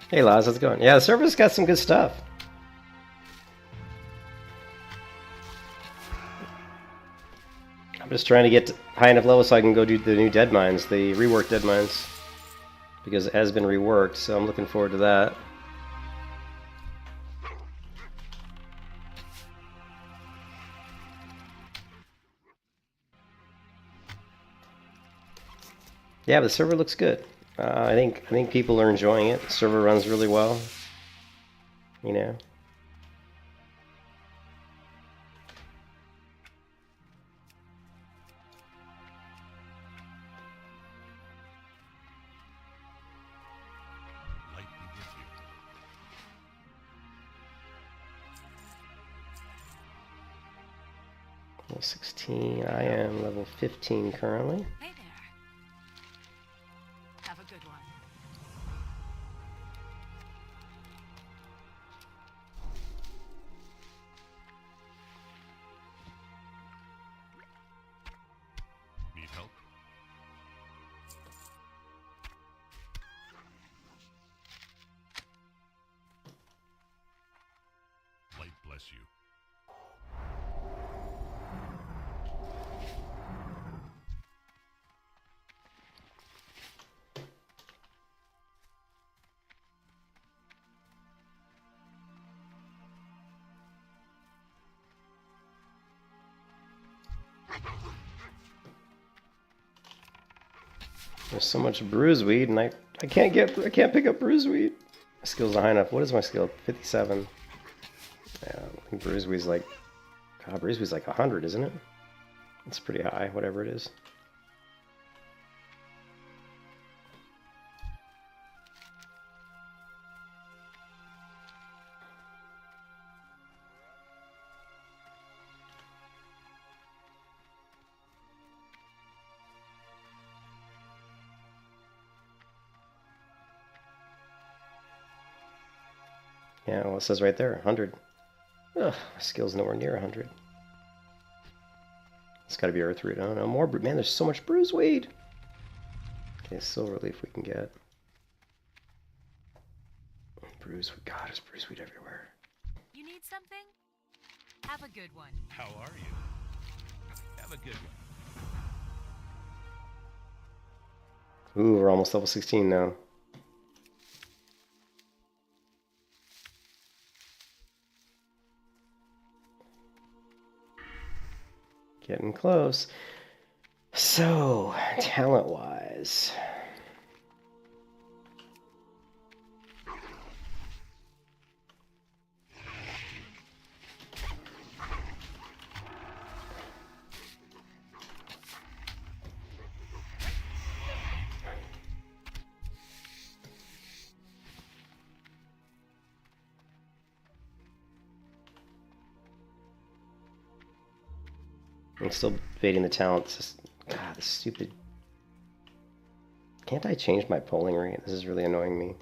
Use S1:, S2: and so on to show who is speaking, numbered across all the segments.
S1: Hey Laz, how's it going? Yeah, the server's got some good stuff. I'm just trying to get to high enough level so I can go do the new dead mines, the reworked dead mines. Because it has been reworked, so I'm looking forward to that. Yeah, but the server looks good. I think people are enjoying it. The server runs really well. You know. Level 16. I am level 15 currently.
S2: Hey there. Have a good one.
S3: Need help? Light bless you.
S1: There's so much bruiseweed, and I can't pick up bruiseweed. My skill's not high enough. What is my skill? 57. Yeah, I think bruiseweed's like, God, bruiseweed's like 100, isn't it? It's pretty high, whatever it is. Yeah, well, it says right there, 100. Ugh, my skill's nowhere near 100. It's gotta be Earthroot. I don't know. More, man, there's so much bruiseweed. Okay, silver leaf we can get. Bruiseweed. God, there's bruiseweed everywhere.
S2: You need something? Have a good one.
S3: How are you? Have a good one.
S1: Ooh, we're almost level 16 now. Getting close. So, talent-wise. I'm still debating the talent. It's just, God, this stupid... Can't I change my polling rate? This is really annoying me.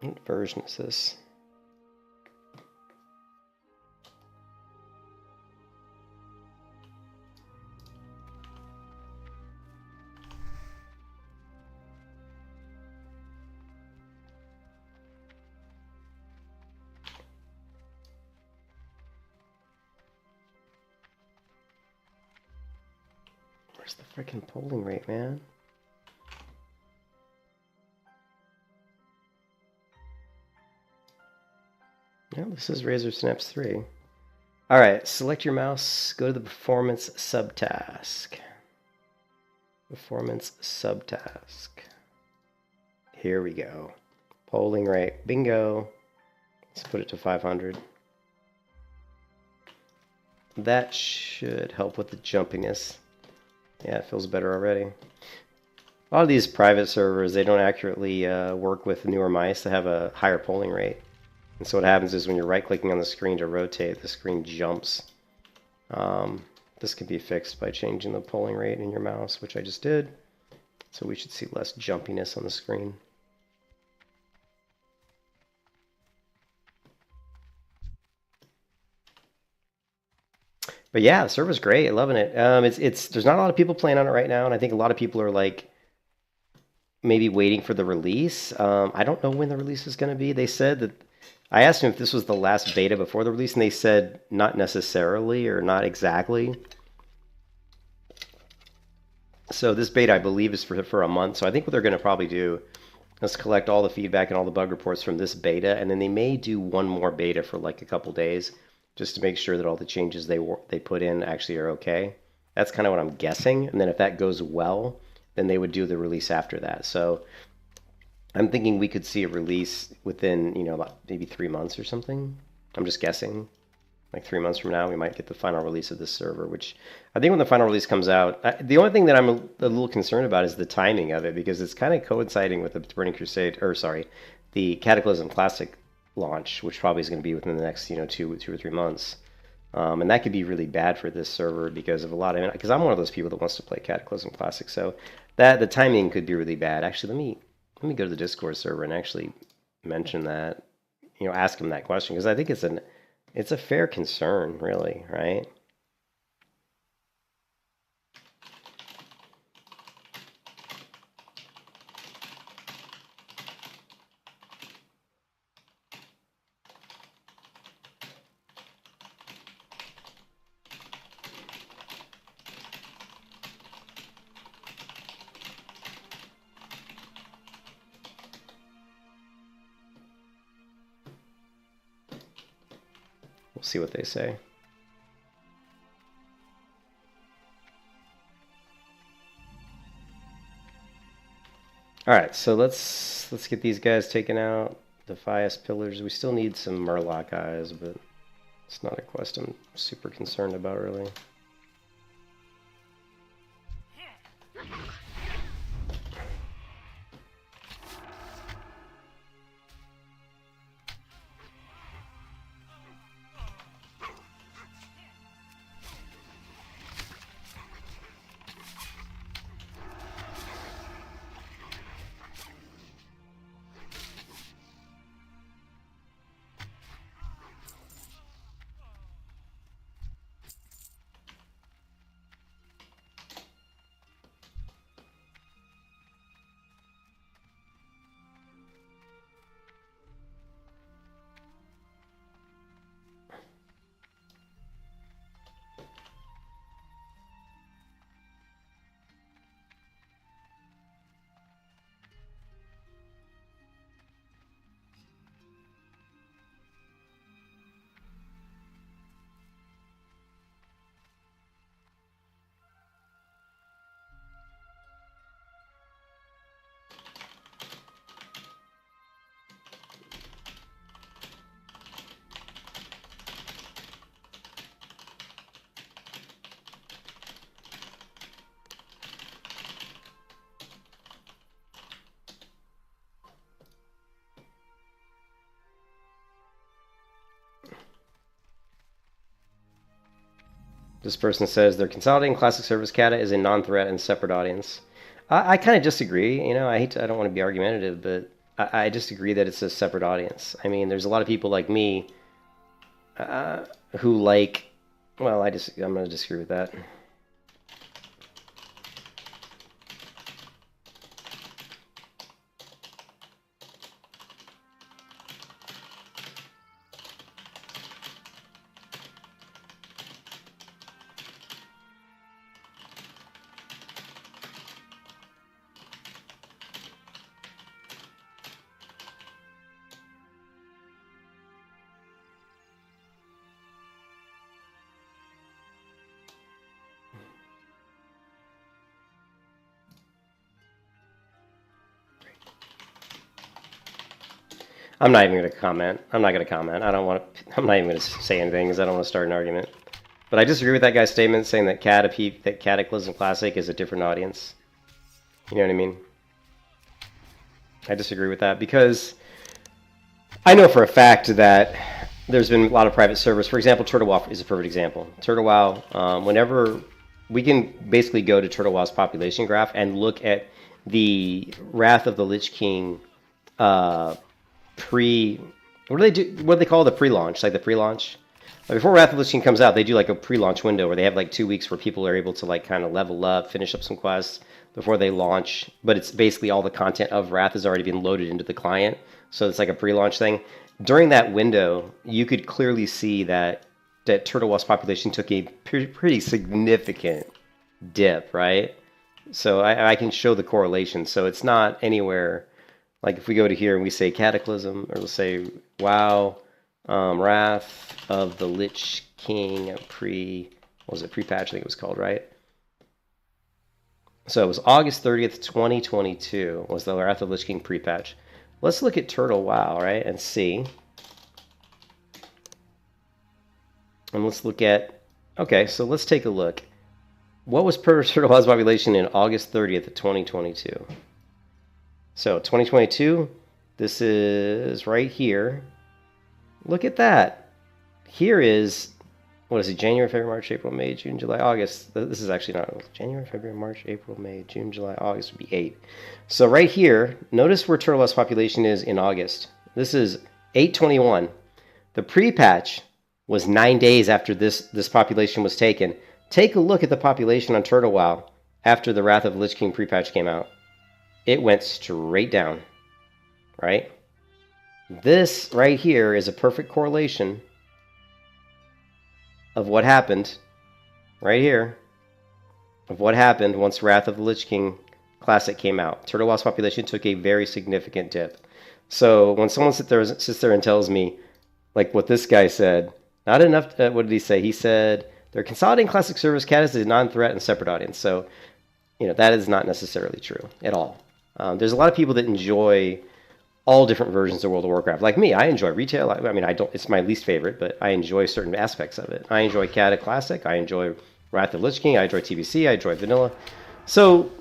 S1: What version is this? Where's the freaking polling rate, man? No, this is Razor Snaps 3. Alright, select your mouse, go to the performance subtask. Performance subtask. Here we go. Polling rate, bingo. Let's put it to 500. That should help with the jumpiness. Yeah, it feels better already. A lot of these private servers, they don't accurately work with newer mice that have a higher polling rate. And so what happens is when you're right-clicking on the screen to rotate, the screen jumps. This can be fixed by changing the polling rate in your mouse, which I just did. So we should see less jumpiness on the screen. But yeah, the server's great. Loving it. There's not a lot of people playing on it right now, and I think a lot of people are like maybe waiting for the release. I don't know when the release is going to be. They said that I asked them if this was the last beta before the release, and they said not necessarily or not exactly. So this beta, I believe, is for a month. So I think what they're going to probably do is collect all the feedback and all the bug reports from this beta, and then they may do one more beta for like a couple days, just to make sure that all the changes they put in actually are okay. That's kind of what I'm guessing. And then if that goes well, then they would do the release after that. So I'm thinking we could see a release within, you know, about maybe 3 months or something. I'm just guessing. Like 3 months from now, we might get the final release of this server, which I think when the final release comes out, the only thing that I'm a little concerned about is the timing of it, because it's kind of coinciding with the Burning Crusade, or sorry, the Cataclysm Classic launch, which probably is going to be within the next, you know, two or 3 months. And that could be really bad for this server because of a lot of, because I'm one of those people that wants to play Cataclysm Classic, so that the timing could be really bad. Actually, let me go to the Discord server and actually mention that, you know, ask them that question, because I think it's a fair concern, really, right? We'll see what they say. All right, so let's get these guys taken out. Defias pillars. We still need some Murloc eyes, but it's not a quest I'm super concerned about, really. This person says they're consolidating classic service. Kata is a non-threat and separate audience. I kind of disagree. You know, I don't want to be argumentative, but I disagree that it's a separate audience. I mean, there's a lot of people like me who like. Well, I'm going to disagree with that. I'm not even going to comment. I'm not going to comment. I'm not even going to say anything because I don't want to start an argument. But I disagree with that guy's statement saying that Cataclysm Classic is a different audience. You know what I mean? I disagree with that because I know for a fact that there's been a lot of private servers. For example, TurtleWow is a perfect example. TurtleWow, whenever we can basically go to TurtleWow's population graph and look at the Wrath of the Lich King pre. What do they do? What do they call the pre-launch? Like the pre-launch. Before Wrath of the Lich King comes out, they do like a pre-launch window where they have like 2 weeks where people are able to like kind of level up, finish up some quests before they launch. But it's basically all the content of Wrath has already been loaded into the client, so it's like a pre-launch thing. During that window, you could clearly see that TurtleWoss population took a pretty significant dip, right? So I can show the correlation. So it's not anywhere like if we go to here and we say Cataclysm, or we'll say WoW, Wrath of the Lich King what was it, pre-patch, I think it was called, right? So it was August 30th, 2022 was the Wrath of the Lich King pre-patch. Let's look at Turtle WoW, right, and see. And let's look at, okay, so let's take a look. What was Turtle WoW's population in August 30th of 2022? So 2022, this is right here. Look at that. Here is, what is it, January, February, March, April, May, June, July, August. This is actually not January, February, March, April, May, June, July, August would be 8. So right here, notice where TurtleWoss population is in August. This is 8/21. The pre-patch was 9 days after this population was taken. Take a look at the population on TurtleWow after the Wrath of the Lich King pre-patch came out. It went straight down, right? This right here is a perfect correlation of what happened right here, of what happened once Wrath of the Lich King Classic came out. TurtleWoss population took a very significant dip. So when someone sits there and tells me, like what this guy said, not enough, what did he say? He said, they're consolidating classic servers, Cat is a non-threat and separate audience. So, that is not necessarily true at all. There's a lot of people that enjoy all different versions of World of Warcraft. Like me, I enjoy retail. I mean, I don't. It's my least favorite, but I enjoy certain aspects of it. I enjoy Cat Classic. I enjoy Wrath of the Lich King. I enjoy TBC. I enjoy Vanilla. So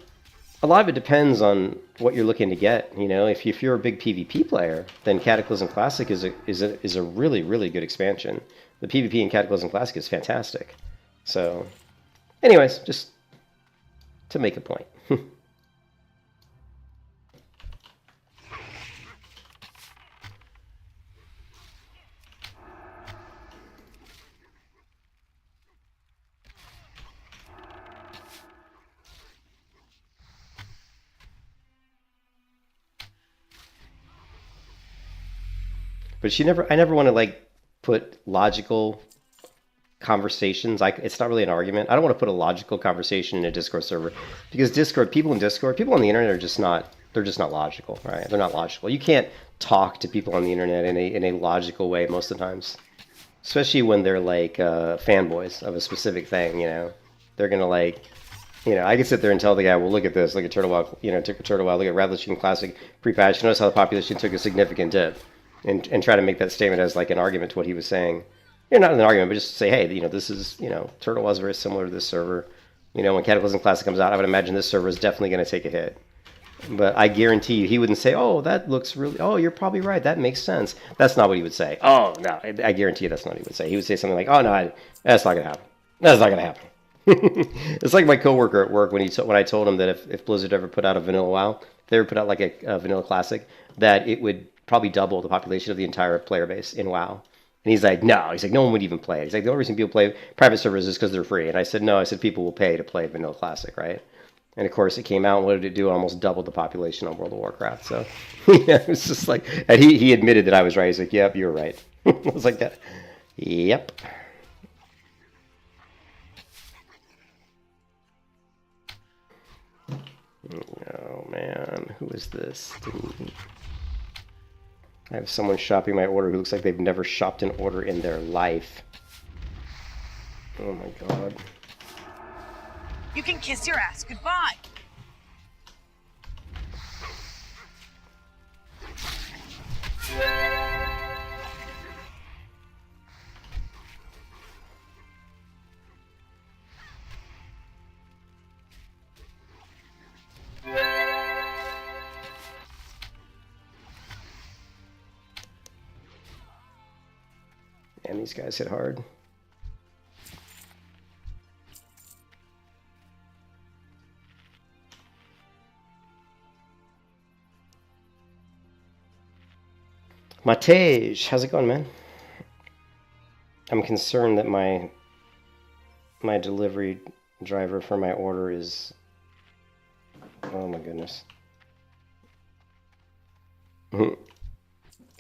S1: a lot of it depends on what you're looking to get. If you're a big PvP player, then Cataclysm Classic is a really, really good expansion. The PvP in Cataclysm Classic is fantastic. So, anyways, just to make a point. But I never want to like put logical conversations. It's not really an argument. I don't want to put a logical conversation in a Discord server because people on the internet are just not. They're just not logical, right? They're not logical. You can't talk to people on the internet in a logical way most of the times, especially when they're like fanboys of a specific thing. They're gonna like. I can sit there and tell the guy, well, look at this, look at TurtleWow, look at Wrath of the Lich King Classic pre-patch. Notice how the population took a significant dip. And try to make that statement as like an argument to what he was saying. Not an argument, but just say, hey, this is, TurtleWow is very similar to this server. When Cataclysm Classic comes out, I would imagine this server is definitely going to take a hit. But I guarantee you, he wouldn't say, oh, that looks really, oh, you're probably right, that makes sense. That's not what he would say. Oh, no, I guarantee you that's not what he would say. He would say something like, oh, no, that's not going to happen. That's not going to happen. It's like my coworker at work when I told him that if Blizzard ever put out a vanilla WoW, if they ever put out like a vanilla classic, that it would probably double the population of the entire player base in WoW. And he's like, no. He's like, no one would even play it. He's like, the only reason people play private servers is because they're free. And I said, no. I said, people will pay to play Vanilla Classic, right? And of course, it came out, and what did it do? It almost doubled the population on World of Warcraft. So, yeah, it was just like, and he admitted that I was right. He's like, yep, you're right. I was like, that. Yep. Oh, man. Who is this? I have someone shopping my order who looks like they've never shopped an order in their life. Oh my god.
S4: You can kiss your ass goodbye.
S1: Man, these guys hit hard. Matej, how's it going, man? I'm concerned that my delivery driver for my order is... Oh my goodness.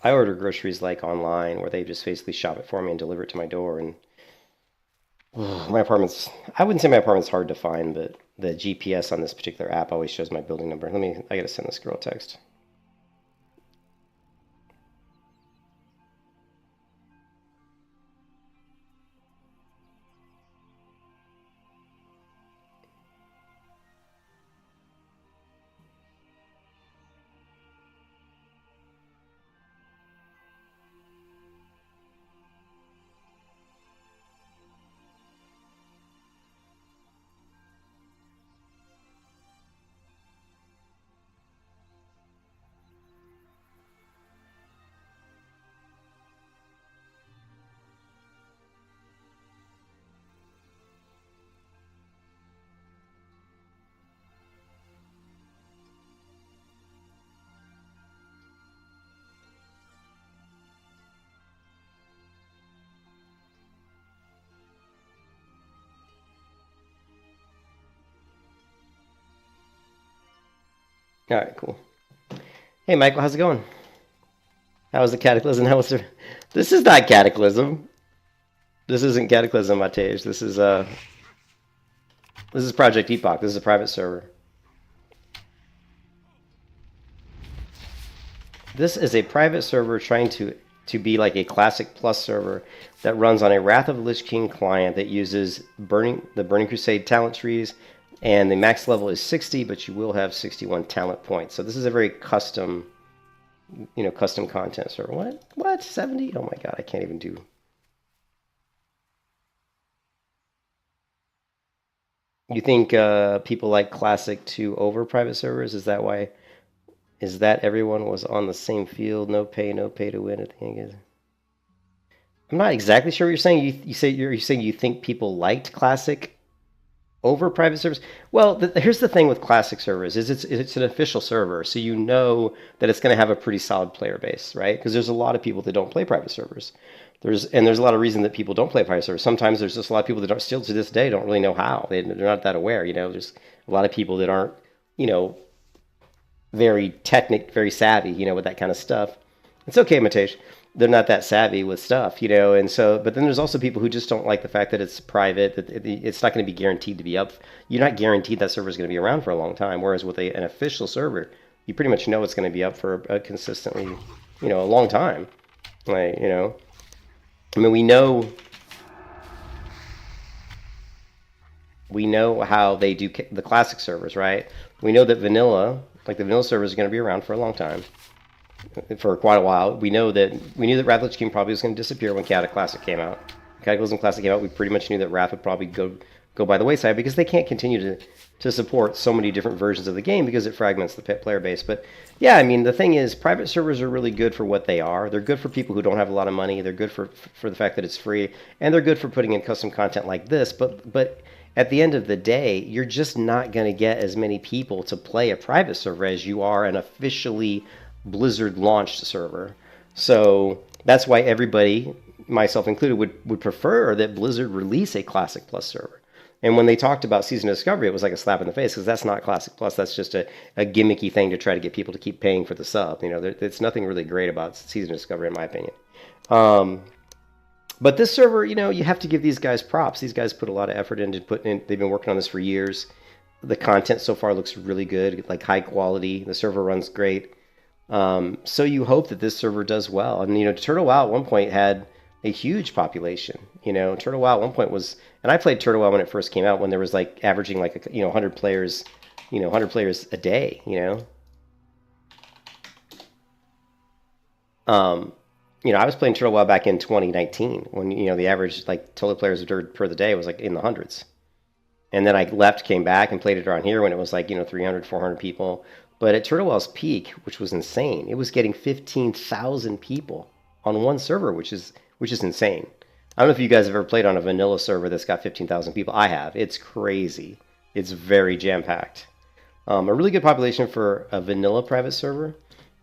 S1: I order groceries like online where they just basically shop it for me and deliver it to my door, and my apartment's... I wouldn't say my apartment's hard to find, but the GPS on this particular app always shows my building number. I gotta send this girl a text. All right, cool. Hey, Michael, how's it going? How was the Cataclysm? How was the... This is not Cataclysm. This isn't Cataclysm, Matej. This is Project Epoch. This is a private server. This is a private server trying to be like a Classic Plus server that runs on a Wrath of Lich King client that uses the Burning Crusade talent trees, and the max level is 60, but you will have 61 talent points. So this is a very custom, custom content server. What? 70? Oh my god, I can't even do... You think people like Classic 2 over private servers? Is that why? Is that everyone was on the same field, no pay to win at the end? I'm not exactly sure what you're saying. You're saying you think people liked Classic over private servers? Well, here's the thing with Classic servers is it's an official server, so you know that it's going to have a pretty solid player base, right? Because there's a lot of people that don't play private servers. There's a lot of reason that people don't play private servers. Sometimes there's just a lot of people that still to this day don't really know how. They're not that aware, There's a lot of people that aren't, very very savvy, with that kind of stuff. It's okay, Matesh. They're not that savvy with stuff, and so, but then there's also people who just don't like the fact that it's private, that it's not going to be guaranteed to be up. You're not guaranteed that server is going to be around for a long time, whereas with an official server, you pretty much know it's going to be up for a consistently, a long time. Like, I mean, we know how they do the Classic servers, right? We know that the vanilla servers are going to be around for a long time, for quite a while. We knew that Wrath of Lich King probably was going to disappear when Classic came out. Cataclysm Classic came out. We pretty much knew that Wrath would probably go by the wayside because they can't continue to support so many different versions of the game because it fragments the player base. But yeah, I mean, the thing is, private servers are really good for what they are. They're good for people who don't have a lot of money. They're good for the fact that it's free, and they're good for putting in custom content like this. But at the end of the day, you're just not going to get as many people to play a private server as you are an officially Blizzard launched server. So that's why everybody, myself included, would prefer that Blizzard release a Classic Plus server. And when they talked about Season of Discovery, it was like a slap in the face because that's not Classic Plus. That's just a gimmicky thing to try to get people to keep paying for the sub. There's nothing really great about Season of Discovery, in my opinion. But this server, you have to give these guys props. These guys put a lot of effort into they've been working on this for years. The content so far looks really good, like high quality. The server runs great. So you hope that this server does well. And, Turtle WoW at one point had a huge population. Turtle WoW at one point was, and I played Turtle WoW when it first came out, when there was like averaging like, 100 players, 100 players a day, I was playing Turtle WoW back in 2019 when, the average like total players per the day was like in the hundreds. And then I left, came back and played it around here when it was like, 300, 400 people. But at Turtle WoW's peak, which was insane, it was getting 15,000 people on one server, which is insane. I don't know if you guys have ever played on a vanilla server that's got 15,000 people. I have. It's crazy. It's very jam-packed. A really good population for a vanilla private server,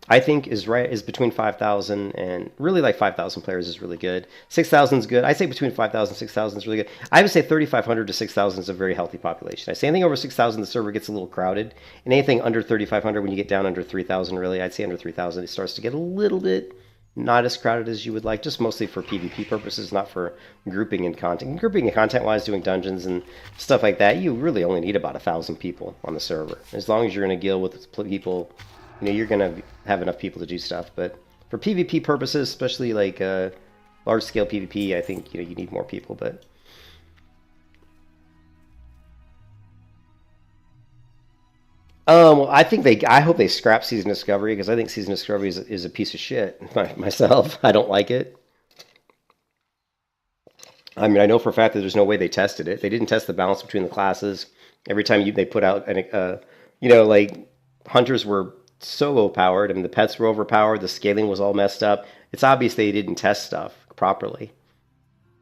S1: I think, is between 5,000 and really like 5,000 players is really good. 6,000 is good. I say between 5,000 and 6,000 is really good. I would say 3,500 to 6,000 is a very healthy population. I say anything over 6,000, the server gets a little crowded. And anything under 3,500, when you get down under 3,000, really, I'd say under 3,000, it starts to get a little bit not as crowded as you would like, just mostly for PvP purposes, not for grouping and content. And grouping and content-wise, doing dungeons and stuff like that, you really only need about 1,000 people on the server. As long as you're going to deal with people, you know, you're going to have enough people to do stuff. But for PvP purposes, especially like large-scale PvP, I think, you know, you need more people. But well, I hope they scrap Season Discovery, because I think Season Discovery is a piece of shit myself. I don't like it. I mean, I know for a fact that there's no way they tested it. They didn't test the balance between the classes. Every time they put out, you know, like, hunters were so overpowered. I mean, the pets were overpowered. The scaling was all messed up. It's obvious they didn't test stuff properly.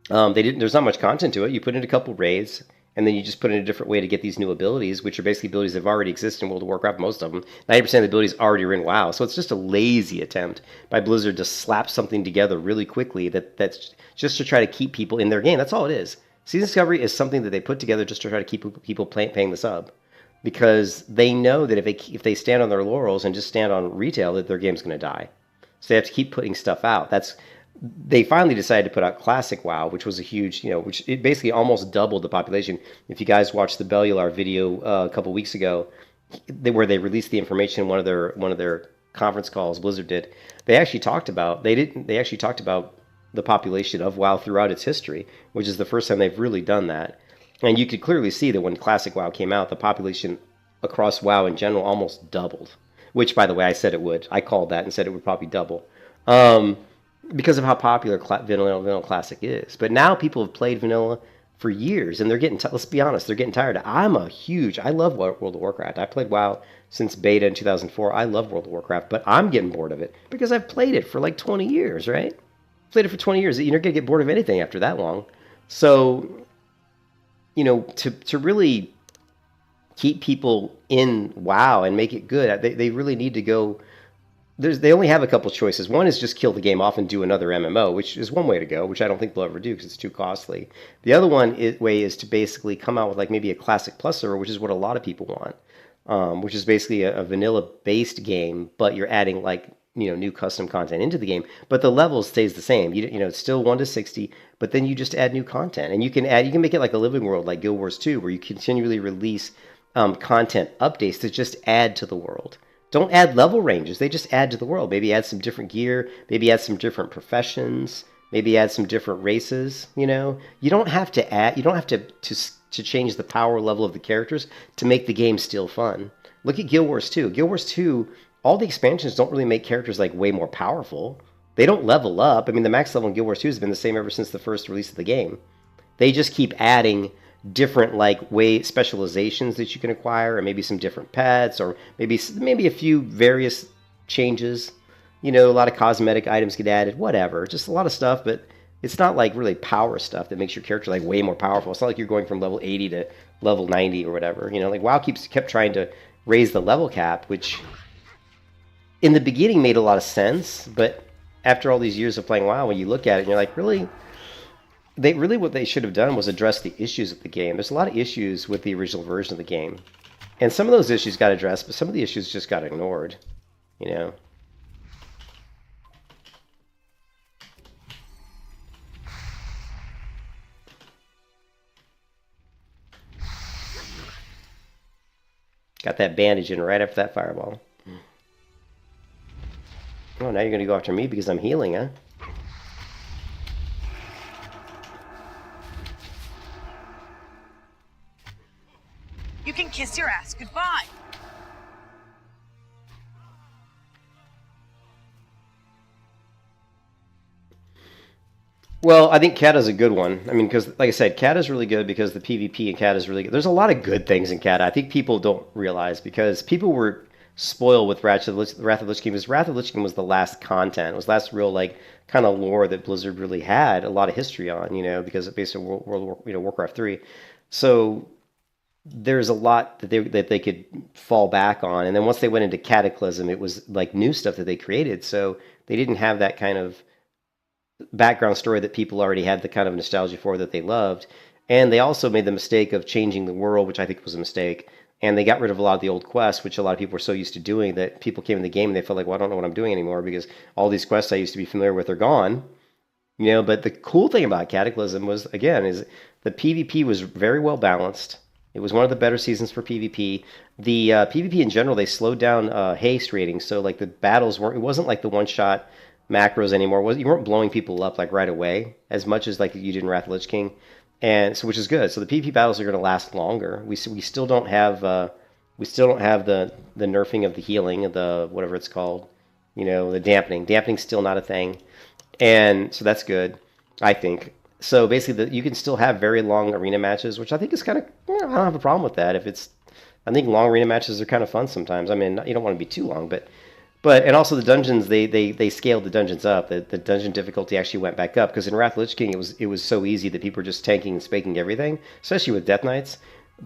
S1: There's not much content to it. You put in a couple raids, and then you just put in a different way to get these new abilities, which are basically abilities that have already existed in World of Warcraft, most of them. 90% of the abilities already are in WoW. So it's just a lazy attempt by Blizzard to slap something together really quickly that's just to try to keep people in their game. That's all it is. Season Discovery is something that they put together just to try to keep people paying the sub. Because they know that if they stand on their laurels and just stand on retail, that their game's going to die. So they have to keep putting stuff out. They finally decided to put out Classic WoW, which was a huge, you know, which it basically almost doubled the population. If you guys watched the Bellular video a couple weeks ago, where they released the information in one of their conference calls, Blizzard did, they actually talked about the population of WoW throughout its history, which is the first time they've really done that. And you could clearly see that when Classic WoW came out, the population across WoW in general almost doubled. Which, by the way, I said it would. I called that and said it would probably double. Because of how popular Vanilla Classic is. But now people have played Vanilla for years, and they're getting, let's be honest, they're getting tired. I love World of Warcraft. I played WoW since beta in 2004. I love World of Warcraft, but I'm getting bored of it because I've played it for like 20 years, right? Played it for 20 years. You're not going to get bored of anything after that long. So, you know, to really keep people in WoW and make it good, they really need to go. They only have a couple choices. One is just kill the game off and do another MMO, which is one way to go, which I don't think they'll ever do because it's too costly. The other way is to basically come out with like maybe a Classic Plus server, which is what a lot of people want, which is basically a vanilla-based game, but you're adding like, you know, new custom content into the game, but the level stays the same. You know, it's still 1 to 60, but then you just add new content, and you can make it like a living world, like Guild Wars 2, where you continually release content updates that just add to the world. Don't add level ranges. They just add to the world. Maybe add some different gear. Maybe add some different professions. Maybe add some different races. You know, you don't have to add. You don't have to change the power level of the characters to make the game still fun. Look at Guild Wars 2. Guild Wars 2. All the expansions don't really make characters like way more powerful. They don't level up. I mean, the max level in Guild Wars 2 has been the same ever since the first release of the game. They just keep adding different like specializations that you can acquire, or maybe some different pets, or maybe a few various changes. You know, a lot of cosmetic items get added, whatever, just a lot of stuff. But it's not like really power stuff that makes your character like way more powerful. It's not like you're going from level 80 to level 90 or whatever. You know, like WoW kept trying to raise the level cap, which in the beginning made a lot of sense, but after all these years of playing WoW, when you look at it, and you're like, really? What they should have done was address the issues of the game. There's a lot of issues with the original version of the game. And some of those issues got addressed, but some of the issues just got ignored. You know? Got that bandage in right after that fireball. Oh, now you're going to go after me because I'm healing, huh?
S4: You can kiss your ass goodbye.
S1: Well, I think Kata is a good one. I mean, because, like I said, Kata is really good because the PvP in Kata is really good. There's a lot of good things in Kata. I think people don't realize because people were spoil with Wrath of the Lich King, because Wrath of the Lich King was the last content. It was the last real like kind of lore that Blizzard really had a lot of history on, because it based on Warcraft 3. So there's a lot that they could fall back on. And then once they went into Cataclysm, it was like new stuff that they created. So they didn't have that kind of background story that people already had the kind of nostalgia for that they loved. And they also made the mistake of changing the world, which I think was a mistake. And they got rid of a lot of the old quests, which a lot of people were so used to doing that people came in the game and they felt like, well, I don't know what I'm doing anymore because all these quests I used to be familiar with are gone. But the cool thing about Cataclysm was, again, is the PvP was very well balanced. It was one of the better seasons for PvP. The PvP in general, they slowed down haste rating, so like the battles weren't. It wasn't like the one-shot macros anymore. You weren't blowing people up like right away as much as like you did in Wrath of the Lich King, and so which is good. So the PvP battles are going to last longer. We still don't have the nerfing of the healing, of the whatever it's called, the dampening. Dampening's still not a thing, and so that's good, I think. So basically, you can still have very long arena matches, which I think is kind of, I don't have a problem with that. I think long arena matches are kind of fun sometimes. I mean, you don't want to be too long, but and also the dungeons, they scaled the dungeons up. The dungeon difficulty actually went back up because in Wrath of the Lich King, it was so easy that people were just tanking and spaking everything, especially with Death Knights.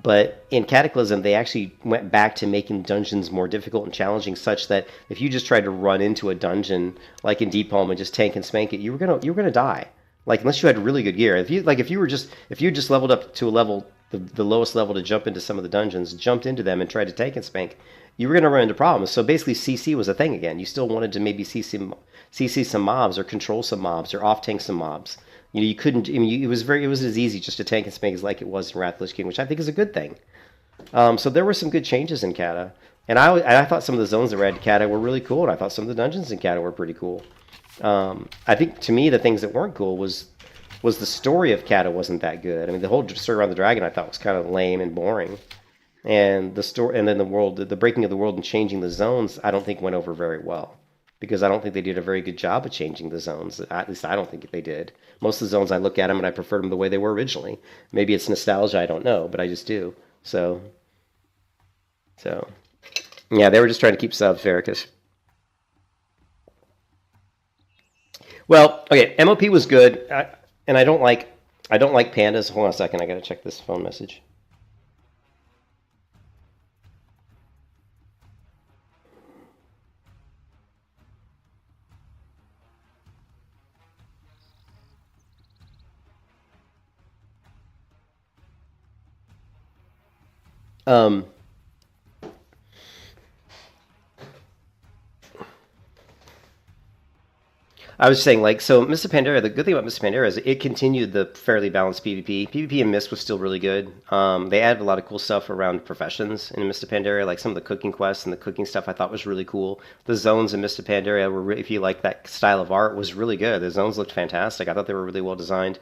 S1: But in Cataclysm, they actually went back to making dungeons more difficult and challenging, such that if you just tried to run into a dungeon like in Deep Home and just tank and spank it, you were gonna die. Like unless you had really good gear. If you just leveled up to a level, the lowest level to jump into some of the dungeons, jumped into them and tried to tank and spank, you were going to run into problems. So basically, CC was a thing again. You still wanted to maybe CC some mobs or control some mobs or off tank some mobs. You couldn't. I mean, it was as easy just to tank and spank as like it was in Wrath of the Lich King, which I think is a good thing. So there were some good changes in Cata, and I thought some of the zones that were added to Cata were really cool, and I thought some of the dungeons in Cata were pretty cool. I think to me the things that weren't cool was the story of Cata wasn't that good. I mean, the whole story around the dragon I thought was kind of lame and boring, and the story, and then the breaking of the world and changing the zones, I don't think went over very well because I don't think they did a very good job of changing the zones. At least I don't think they did. Most of the zones I look at them and I prefer them the way they were originally. Maybe it's nostalgia, I don't know, but I just do. So yeah, they were just trying to keep subs fair because. Well, okay, MOP was good, and I don't like pandas. Hold on a second, I gotta check this phone message. I was saying, like, so Mist of Pandaria, the good thing about Mist of Pandaria is it continued the fairly balanced PvP. PvP in Mist was still really good. They added a lot of cool stuff around professions in Mist of Pandaria, like some of the cooking quests and the cooking stuff I thought was really cool. The zones in Mist of Pandaria were, if you like that style of art, was really good. The zones looked fantastic. I thought they were really well designed.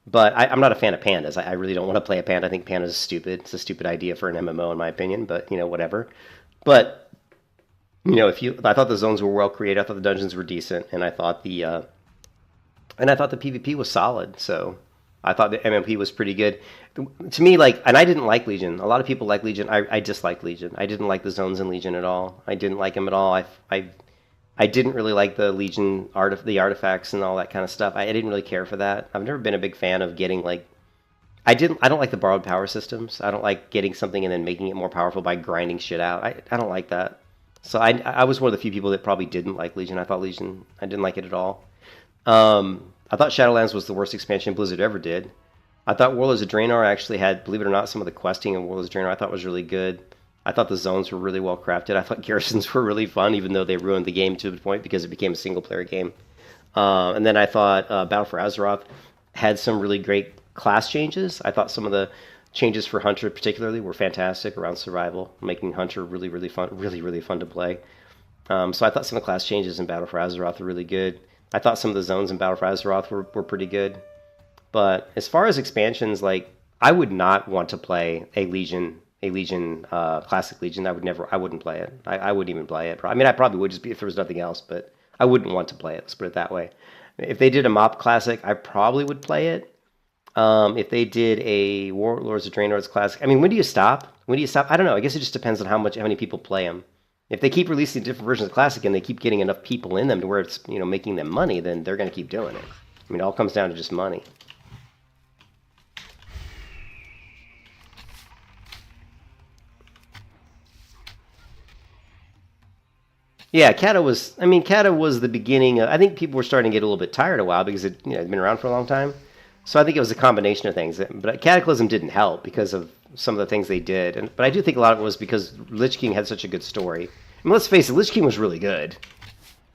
S1: But I'm not a fan of pandas. I really don't want to play a panda. I think pandas is stupid. It's a stupid idea for an MMO, in my opinion, but, whatever. But I thought the zones were well created. I thought the dungeons were decent, and I thought the PvP was solid. So I thought the MMP was pretty good. To me, and I didn't like Legion. A lot of people like Legion. I disliked Legion. I didn't like the zones in Legion at all. I didn't like them at all. I didn't really like the Legion the artifacts and all that kind of stuff. I didn't really care for that. I've never been a big fan of getting I don't like the borrowed power systems. I don't like getting something and then making it more powerful by grinding shit out. I don't like that. So I was one of the few people that probably didn't like Legion. I didn't like it at all. I thought Shadowlands was the worst expansion Blizzard ever did. I thought Warlords of Draenor actually had, believe it or not, some of the questing in Warlords of Draenor I thought was really good. I thought the zones were really well crafted. I thought garrisons were really fun, even though they ruined the game to a point because it became a single-player game. And then I thought Battle for Azeroth had some really great class changes. I thought some of the changes for Hunter particularly were fantastic around survival, making Hunter really, really fun, really, really fun to play. So I thought some of the class changes in Battle for Azeroth were really good. I thought some of the zones in Battle for Azeroth were pretty good. But as far as expansions, I would not want to play a Legion, Classic Legion. I wouldn't play it. I wouldn't even play it. I mean, I probably would just be if there was nothing else, but I wouldn't want to play it. Let's put it that way. If they did a MOP Classic, I probably would play it. If they did a Warlords of Draenor's Classic, I mean, when do you stop? I don't know. I guess it just depends on how many people play them. If they keep releasing different versions of Classic and they keep getting enough people in them to where it's, you know, making them money, then they're going to keep doing it. I mean, it all comes down to just money. Yeah, Kata was. I mean, Kata was the beginning. I think people were starting to get a little bit tired a while because it, you know, had been around for a long time. So I think it was a combination of things. But Cataclysm didn't help because of some of the things they did. But I do think a lot of it was because Lich King had such a good story. I mean, let's face it, Lich King was really good.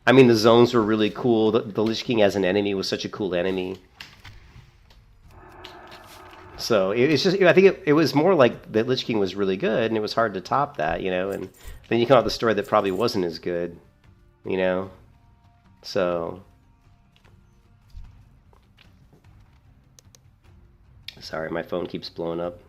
S1: I mean, the zones were really cool. The Lich King as an enemy was such a cool enemy. So it's just, I think it was more like that Lich King was really good, and it was hard to top that, you know. And then you come out with a story that probably wasn't as good, you know. So, sorry, my phone keeps blowing up.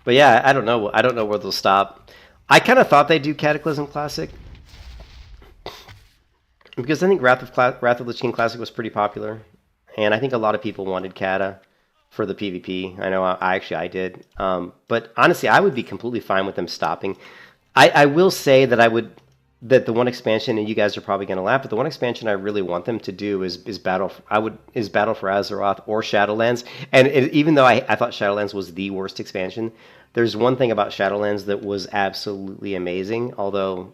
S1: But yeah, I don't know. I don't know where they'll stop. I kind of thought they'd do Cataclysm Classic because I think Wrath of Lich King Classic was pretty popular, and I think a lot of people wanted Kata for the PvP. I know I did. But honestly, I would be completely fine with them stopping. I will say that that the one expansion, and you guys are probably going to laugh, but the one expansion I really want them to do is Battle for Azeroth or Shadowlands. And even though I thought Shadowlands was the worst expansion, there's one thing about Shadowlands that was absolutely amazing. Although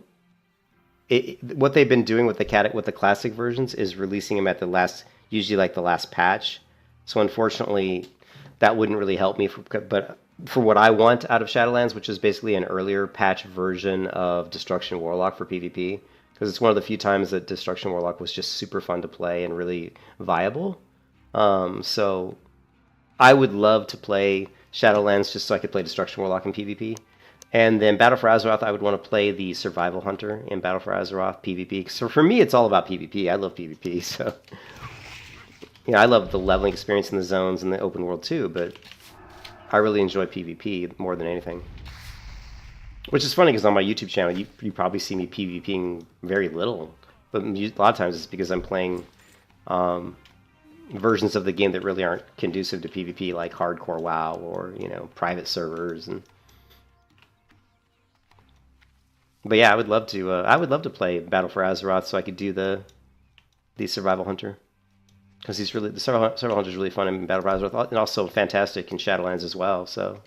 S1: what they've been doing with the classic versions is releasing them at usually like the last patch. So unfortunately, that wouldn't really help me. But for what I want out of Shadowlands, which is basically an earlier patch version of Destruction Warlock for PvP, because it's one of the few times that Destruction Warlock was just super fun to play and really viable. So I would love to play Shadowlands just so I could play Destruction Warlock in PvP. And then Battle for Azeroth, I would want to play the Survival Hunter in Battle for Azeroth PvP. So for me, it's all about PvP. I love PvP, so... You know, I love the leveling experience in the zones and the open world too, but I really enjoy PvP more than anything. Which is funny because on my YouTube channel, you probably see me PvPing very little. But a lot of times it's because I'm playing versions of the game that really aren't conducive to PvP, like hardcore WoW or, you know, private servers. But yeah, I would love to play Battle for Azeroth so I could do the Survival Hunter. Because the Survival Hunter is really fun in Battle for Azeroth, and also fantastic in Shadowlands as well. So,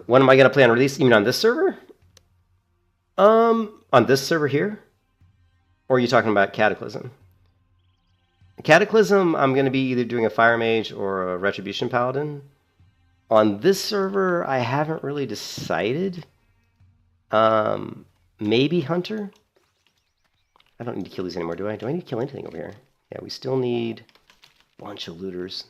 S1: when am I going to play on release? You mean on this server? On this server here, or are you talking about Cataclysm? Cataclysm, I'm going to be either doing a Fire Mage or a Retribution Paladin. On this server, I haven't really decided. Maybe Hunter. I don't need to kill these anymore, do I? Do I need to kill anything over here? Yeah, we still need a bunch of looters.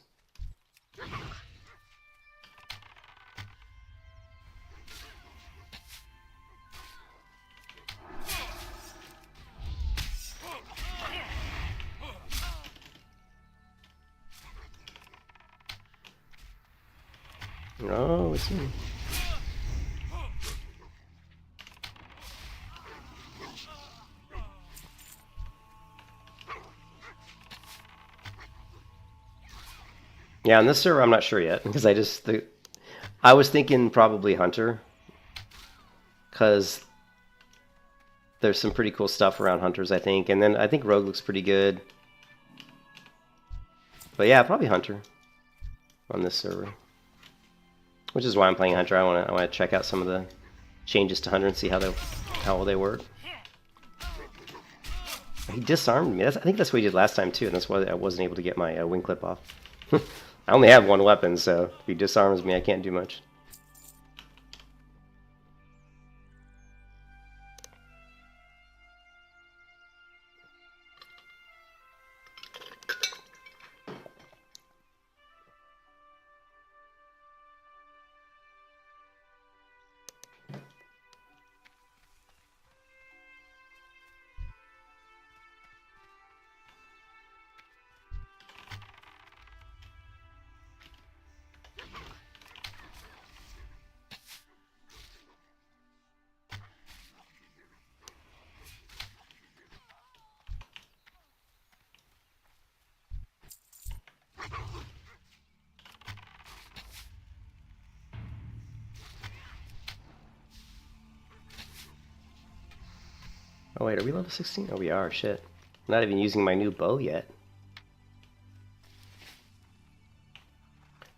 S1: Oh, let's see. Yeah, on this server, I'm not sure yet because I was thinking probably Hunter because there's some pretty cool stuff around Hunters, I think, and then I think Rogue looks pretty good. But yeah, probably Hunter on this server, which is why I'm playing Hunter. I want to check out some of the changes to Hunter and see how well they work. He disarmed me. I think that's what he did last time too, and that's why I wasn't able to get my wing clip off. I only have one weapon, so if he disarms me, I can't do much. Oh wait, are we level 16? Oh, we are. Shit. I'm not even using my new bow yet.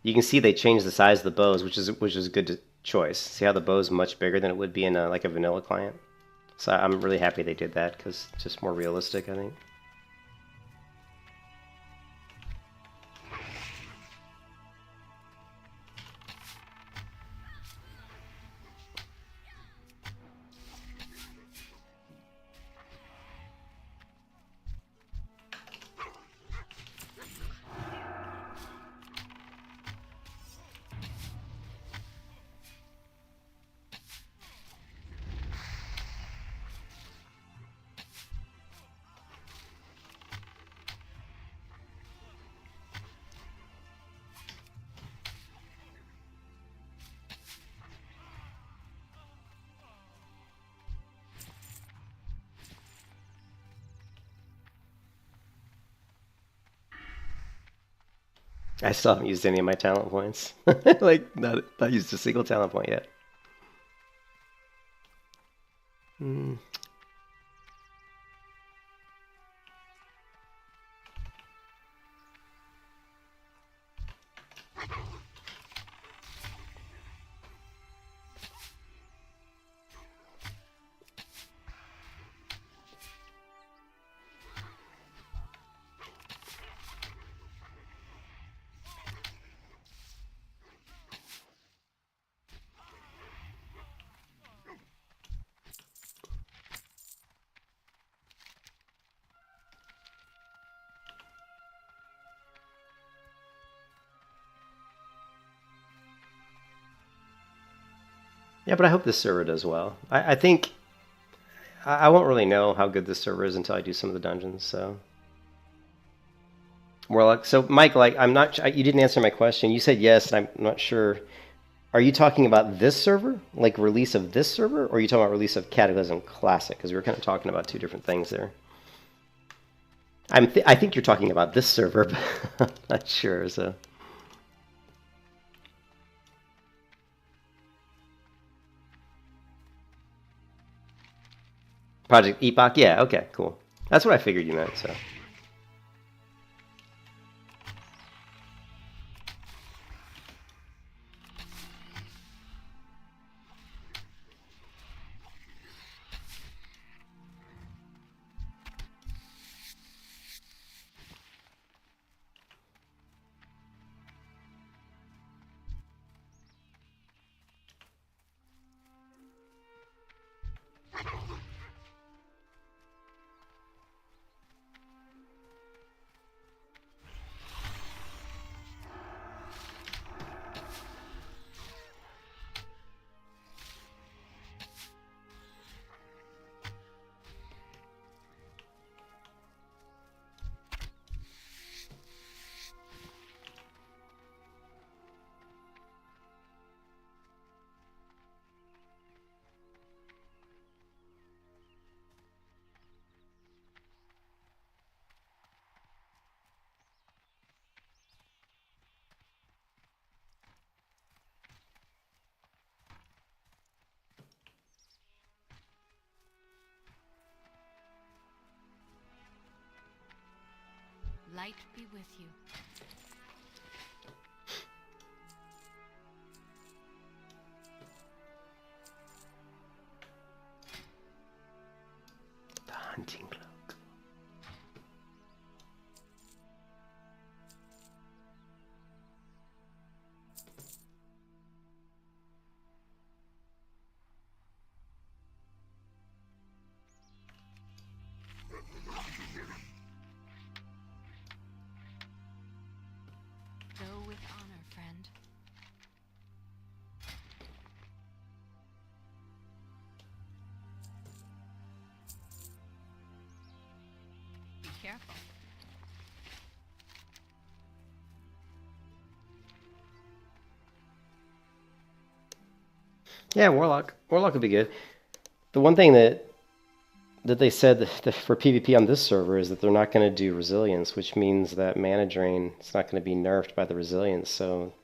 S1: You can see they changed the size of the bows, which is a good choice. See how the bow's much bigger than it would be in like a vanilla client. So I'm really happy they did that because it's just more realistic, I think. I still haven't used any of my talent points. Like, not used a single talent point yet. Hmm. Yeah, but I hope this server does well. I think I won't really know how good this server is until I do some of the dungeons. So, Warlock. So, Mike, like, I'm not. You didn't answer my question. You said yes, and I'm not sure. Are you talking about this server, like release of this server, or are you talking about release of Cataclysm Classic? Because we were kind of talking about two different things there. I think you're talking about this server, but I'm not sure. So. Project Epoch? Yeah, okay, cool. That's what I figured you meant, so.
S2: Light be with you.
S1: The hunting cloak.
S2: Go with honor, friend. Be careful.
S1: Yeah, Warlock. Warlock would be good. The one thing that they said that for PvP on this server is that they're not going to do resilience, which means that mana drain is not going to be nerfed by the resilience. So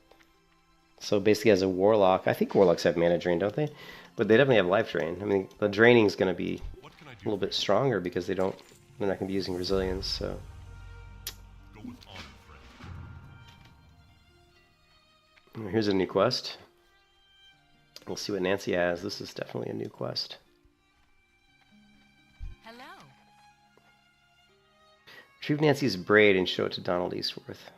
S1: basically, as a Warlock, I think Warlocks have mana drain, don't they? But they definitely have life drain. I mean, the draining is going to be
S3: can I
S1: a
S3: do?
S1: little bit stronger because they're not going to be using resilience. So
S3: Go with honor, friend.
S1: here's a new quest. We'll see what Nancy has. This is definitely a new quest.
S2: Hello.
S1: Retrieve Nancy's braid and show it to Donald Eastworth.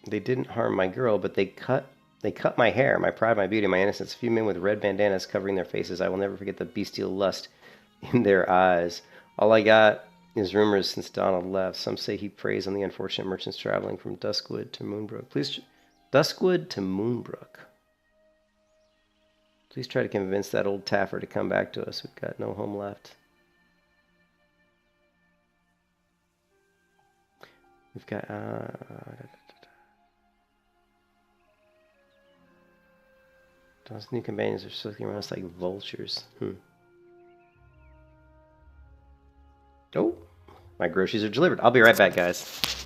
S1: They didn't harm my girl, but they cut my hair, my pride, my beauty, my innocence. A few men with red bandanas covering their faces. I will never forget the bestial lust in their eyes. All I got is rumors since Donald left. Some say he preys on the unfortunate merchants traveling from Duskwood to Moonbrook. Duskwood to Moonbrook. Please try to convince that old Taffer to come back to us. We've got no home left. We've got... Those new companions are circling around us like vultures. Oh, my groceries are delivered. I'll be right back, guys.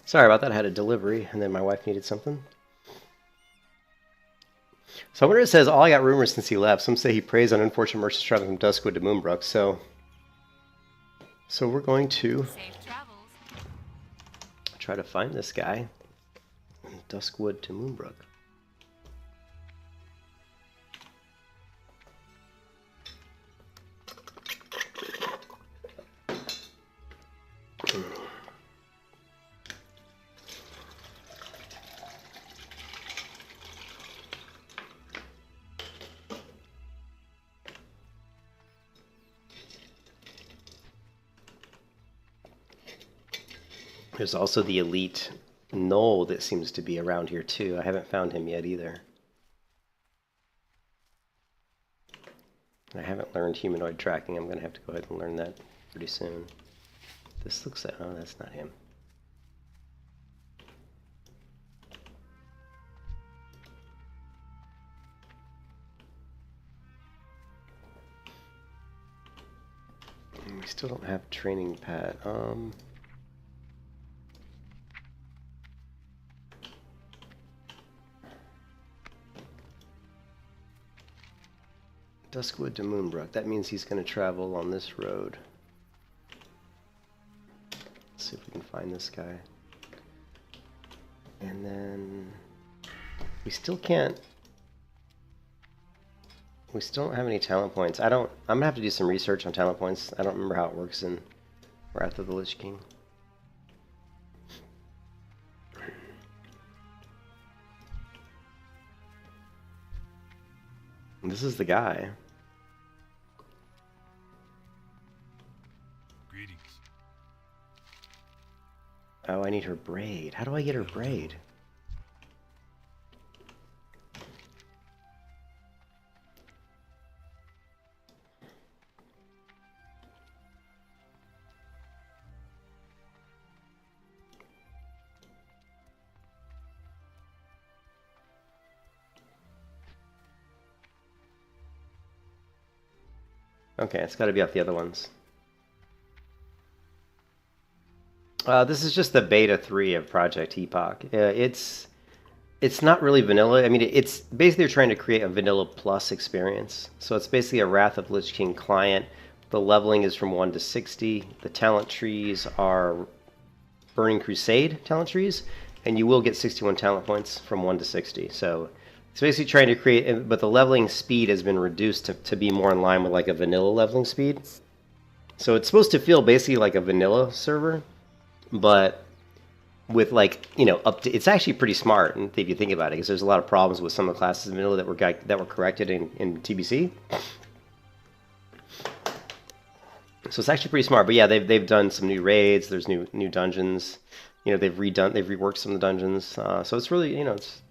S1: Sorry about that. I had a delivery, and then my wife needed something. So I wonder if it says, all I got rumors since he left. Some say he preys on unfortunate merchants traveling from Duskwood to Moonbrook. So we're going to
S2: Safe travels.
S1: try to find this guy. Duskwood to Moonbrook. There's also the elite Knoll that seems to be around here too. I haven't found him yet either. I haven't learned humanoid tracking. I'm going to have to go ahead and learn that pretty soon. This looks like... oh, that's not him. We still don't have training pad. Duskwood to Moonbrook. That means he's going to travel on this road. Let's see if we can find this guy. And then we still can't. We still don't have any talent points. I'm gonna have to do some research on talent points. I don't remember how it works in Wrath of the Lich King. And this is the guy.
S3: Greetings.
S1: Oh, I need her braid. How do I get her braid? Okay, it's got to be off the other ones. This is just the beta 3 of Project Epoch. It's not really vanilla. I mean, it's basically trying to create a vanilla plus experience. So it's basically a Wrath of Lich King client. The leveling is from 1 to 60. The talent trees are Burning Crusade talent trees, and you will get 61 talent points from 1 to 60. So it's basically trying to create, but the leveling speed has been reduced to be more in line with like a vanilla leveling speed. So it's supposed to feel basically like a vanilla server, but with like, you know, it's actually pretty smart if you think about it, because there's a lot of problems with some of the classes in vanilla that were corrected in TBC. So it's actually pretty smart. But yeah, they've done some new raids. There's new dungeons. You know, they've reworked some of the dungeons. So it's really, you know, it's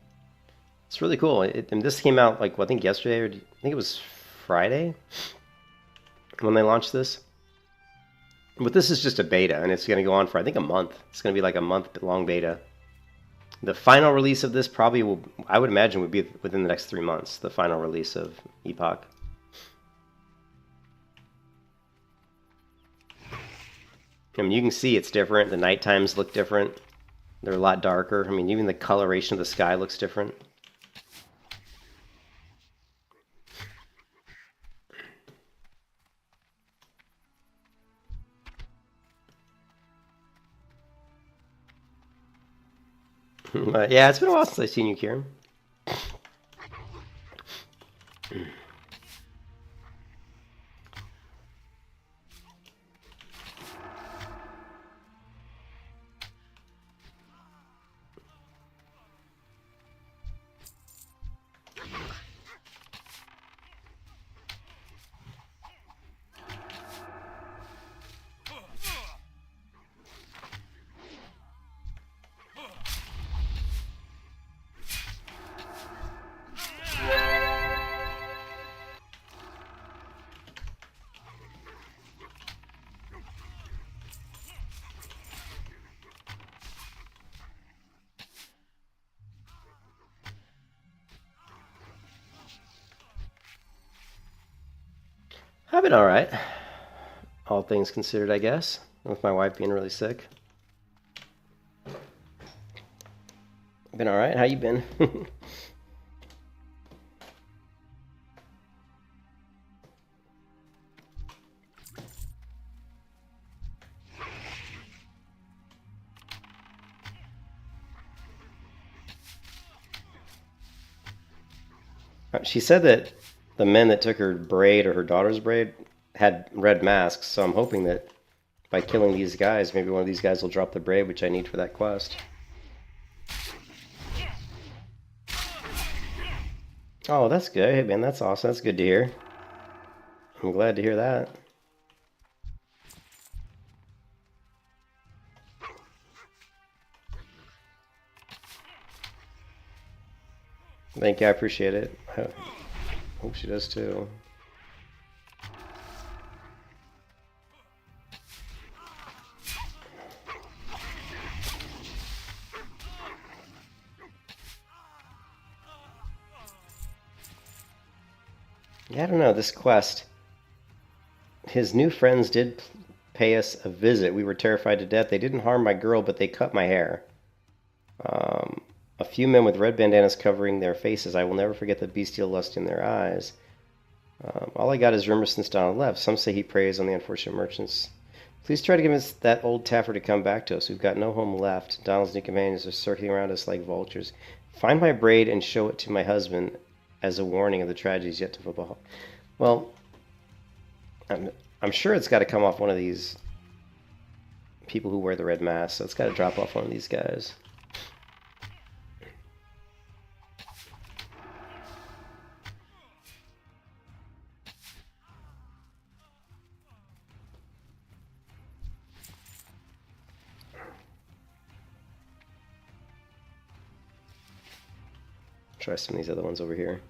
S1: really cool. And this came out like, well, I think yesterday, or I think it was Friday when they launched this. But this is just a beta, and it's going to go on for, I think, a month. It's going to be like a month-long beta. The final release of this probably will, I would imagine, would be within the next 3 months, the final release of Epoch. I mean, you can see it's different. The night times look different. They're a lot darker. I mean, even the coloration of the sky looks different. Yeah, it's been a while since I've seen you, Kieran. I've been alright. All things considered, I guess. With my wife being really sick. Been alright? How you been? She said that the men that took her braid or her daughter's braid had red masks, so I'm hoping that by killing these guys, maybe one of these guys will drop the braid, which I need for that quest. Oh, that's good. Hey, man, that's awesome. That's good to hear. I'm glad to hear that. Thank you. I appreciate it. I hope she does too. Yeah, I don't know. This quest. His new friends did pay us a visit. We were terrified to death. They didn't harm my girl, but they cut my hair. A few men with red bandanas covering their faces. I will never forget the bestial lust in their eyes. All I got is rumors since Donald left. Some say he preys on the unfortunate merchants. Please try to convince that old Taffer to come back to us. We've got no home left. Donald's new companions are circling around us like vultures. Find my braid and show it to my husband as a warning of the tragedies yet to befall. Well, I'm sure it's got to come off one of these people who wear the red mask, so it's got to drop off one of these guys. Try some of these other ones over here.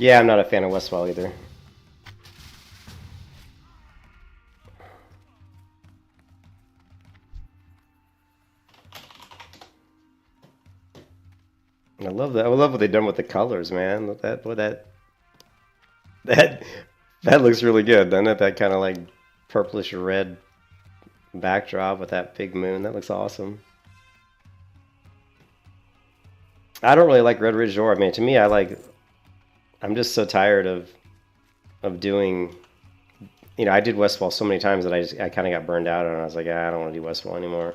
S1: Yeah, I'm not a fan of Westfall either. I love that. I love what they've done with the colors, man. That that looks really good, doesn't it? That kind of like purplish red backdrop with that big moon. That looks awesome. I don't really like Red Ridge or, I mean, to me, I'm just so tired of doing, I did Westfall so many times that I kind of got burned out, and I was like, I don't want to do Westfall anymore.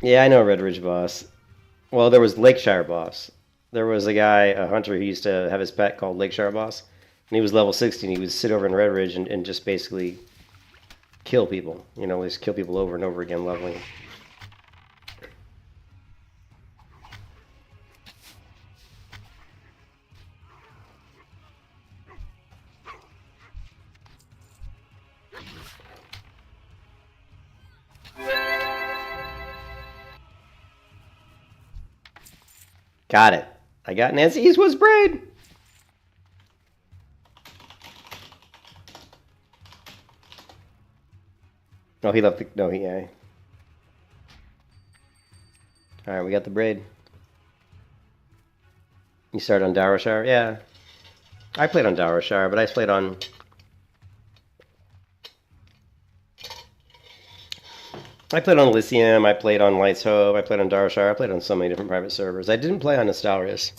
S1: Yeah, I know Red Ridge boss. Well, there was Lakeshire boss. There was a guy, a hunter, who used to have his pet called Lakeshire boss, and he was level 60, and he would sit over in Red Ridge and just basically kill people. You know, just kill people over and over again, leveling. Got it. I got Nancy Eastwood's braid. No, he left the. No, he. Yeah. All right, we got the braid. You started on Dowershire? Yeah. I played on Dowershire, but I played on. I played on Elysium, I played on Light's Hope, I played on Darshire, I played on so many different private servers. I didn't play on Nostalrius.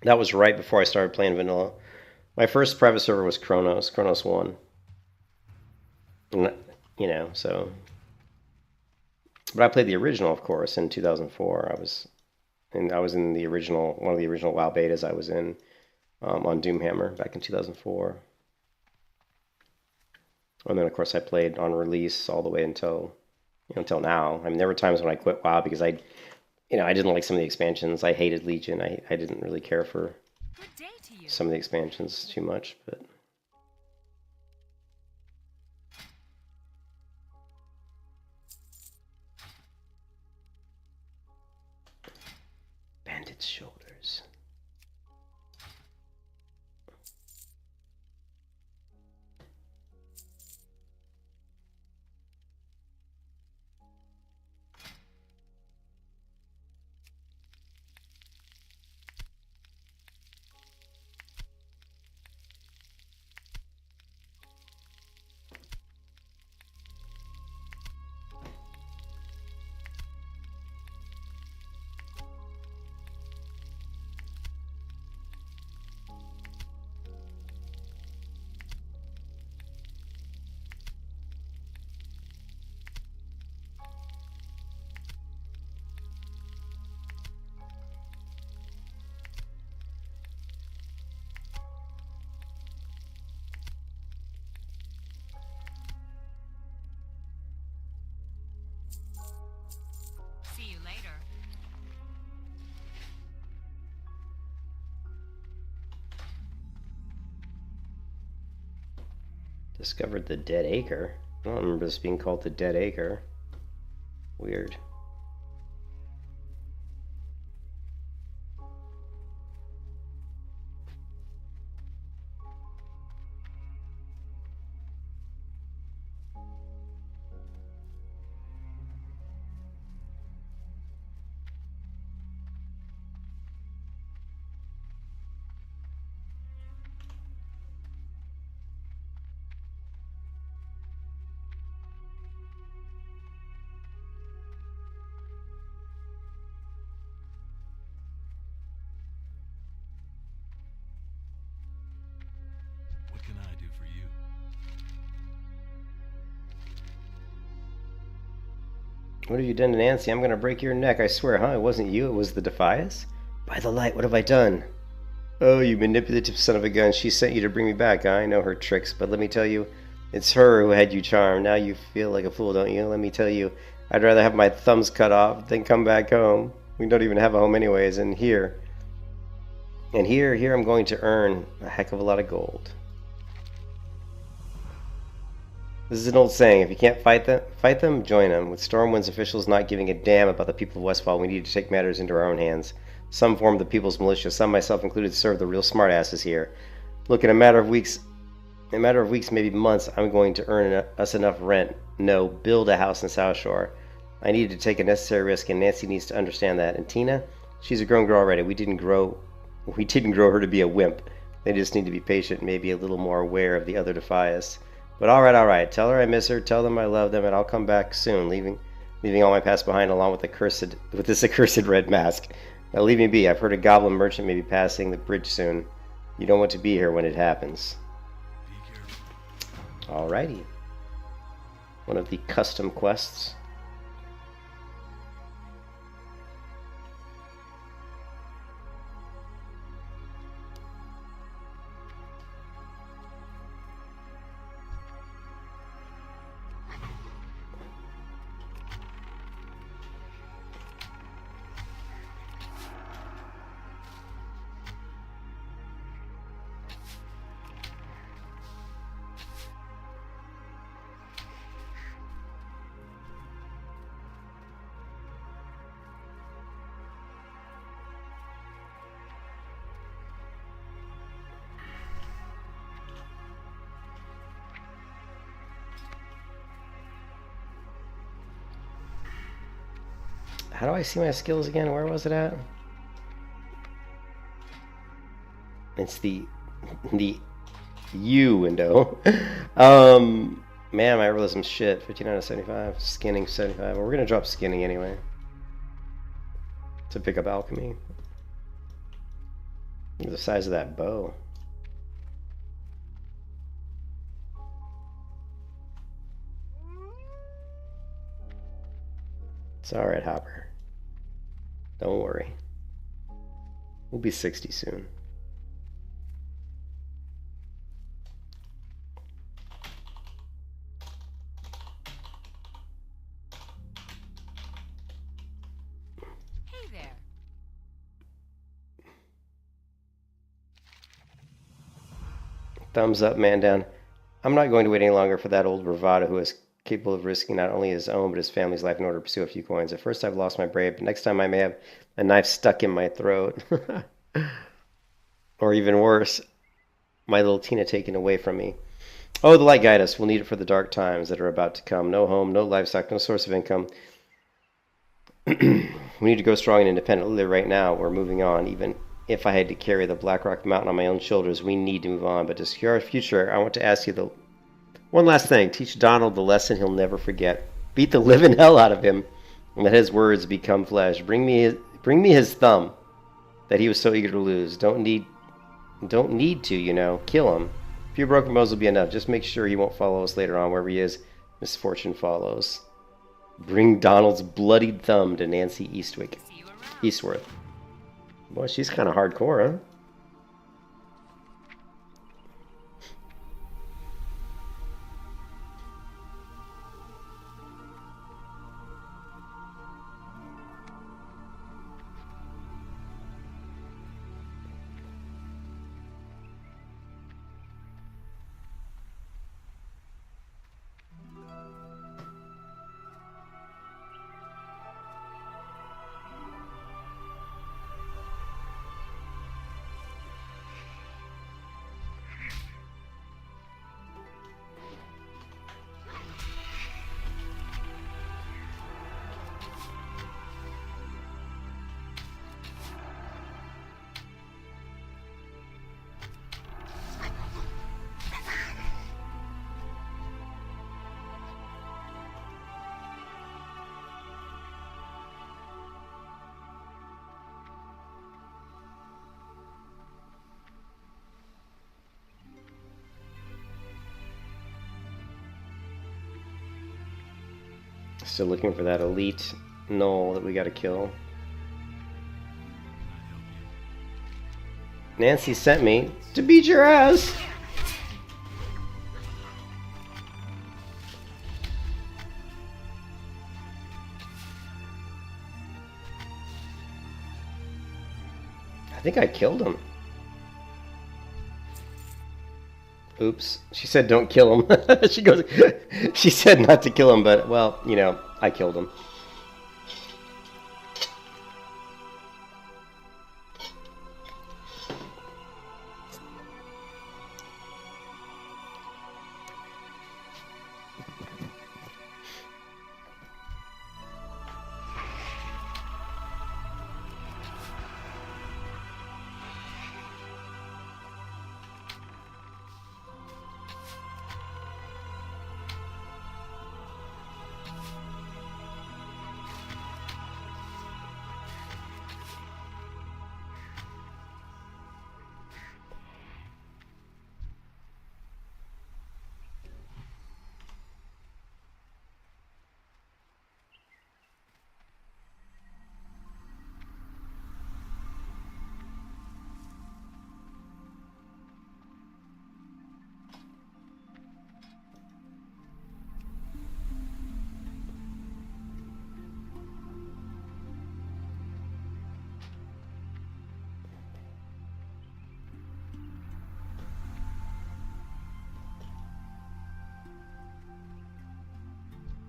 S1: That was right before I started playing vanilla. My first private server was Kronos 1. And, you know, so... But I played the original, of course, in 2004. I was in the original, one of the original WoW betas I was in on Doomhammer back in 2004. And then, of course, I played on release all the way until now. I mean, there were times when I quit WoW because I didn't like some of the expansions. I hated Legion. I didn't really care for some of the expansions too much, but... Bandit's shoulders.
S2: See you later.
S1: Discovered the Dead Acre. I don't remember this being called the Dead Acre. Weird.
S3: What can I do for you?
S1: What have you done to Nancy? I'm gonna break your neck, I swear, huh? It wasn't you, it was the Defias? By the light, what have I done? Oh, you manipulative son of a gun. She sent you to bring me back. I know her tricks, but let me tell you, it's her who had you charmed. Now you feel like a fool, don't you? Let me tell you, I'd rather have my thumbs cut off than come back home. We don't even have a home anyways, and here I'm going to earn a heck of a lot of gold. This is an old saying. If you can't fight them, join them. With Stormwind's officials not giving a damn about the people of Westfall, we need to take matters into our own hands. Some form the People's Militia, some myself included, serve the real smartasses here. Look, in a matter of weeks, maybe months, I'm going to earn us enough rent. No, build a house in South Shore. I needed to take a necessary risk, and Nancy needs to understand that. And Tina, she's a grown girl already. We didn't grow her to be a wimp. They just need to be patient, maybe a little more aware of the other Defias. But all right. Tell her I miss her. Tell them I love them, and I'll come back soon, leaving all my past behind, along with this accursed red mask. Now leave me be. I've heard a goblin merchant may be passing the bridge soon. You don't want to be here when it happens. Alrighty. One of the custom quests. How do I see my skills again? Where was it at? It's the U window. Man, my realism shit. 59 out of 75. Skinning 75. Well, we're gonna drop skinning anyway. To pick up alchemy. Look at the size of that bow. It's alright, Hopper. Don't worry. We'll be 60 soon.
S2: Hey there.
S1: Thumbs up, man down. I'm not going to wait any longer for that old bravado who is capable of risking not only his own but his family's life in order to pursue a few coins. At first I've lost my brave, but next time I may have a knife stuck in my throat. Or even worse, my little Tina taken away from me. Oh, the light guide us. We'll need it for the dark times that are about to come. No home, no livestock, no source of income. We need to go strong and independently right now. We're moving on. Even if I had to carry the Blackrock Mountain on my own shoulders, we need to move on. But to secure our future, I want to ask you one last thing. Teach Donald the lesson he'll never forget. Beat the living hell out of him and let his words become flesh. Bring me his thumb that he was so eager to lose. Don't need to, you know. Kill him. A few broken bones will be enough. Just make sure he won't follow us later on. Wherever he is, misfortune follows. Bring Donald's bloodied thumb to Nancy Eastworth. Boy, she's kind of hardcore, huh? Still looking for that elite gnoll that we gotta kill. Nancy sent me to beat your ass! I think I killed him. Oops. She said don't kill him. She goes. She said not to kill him, but well, you know, I killed him.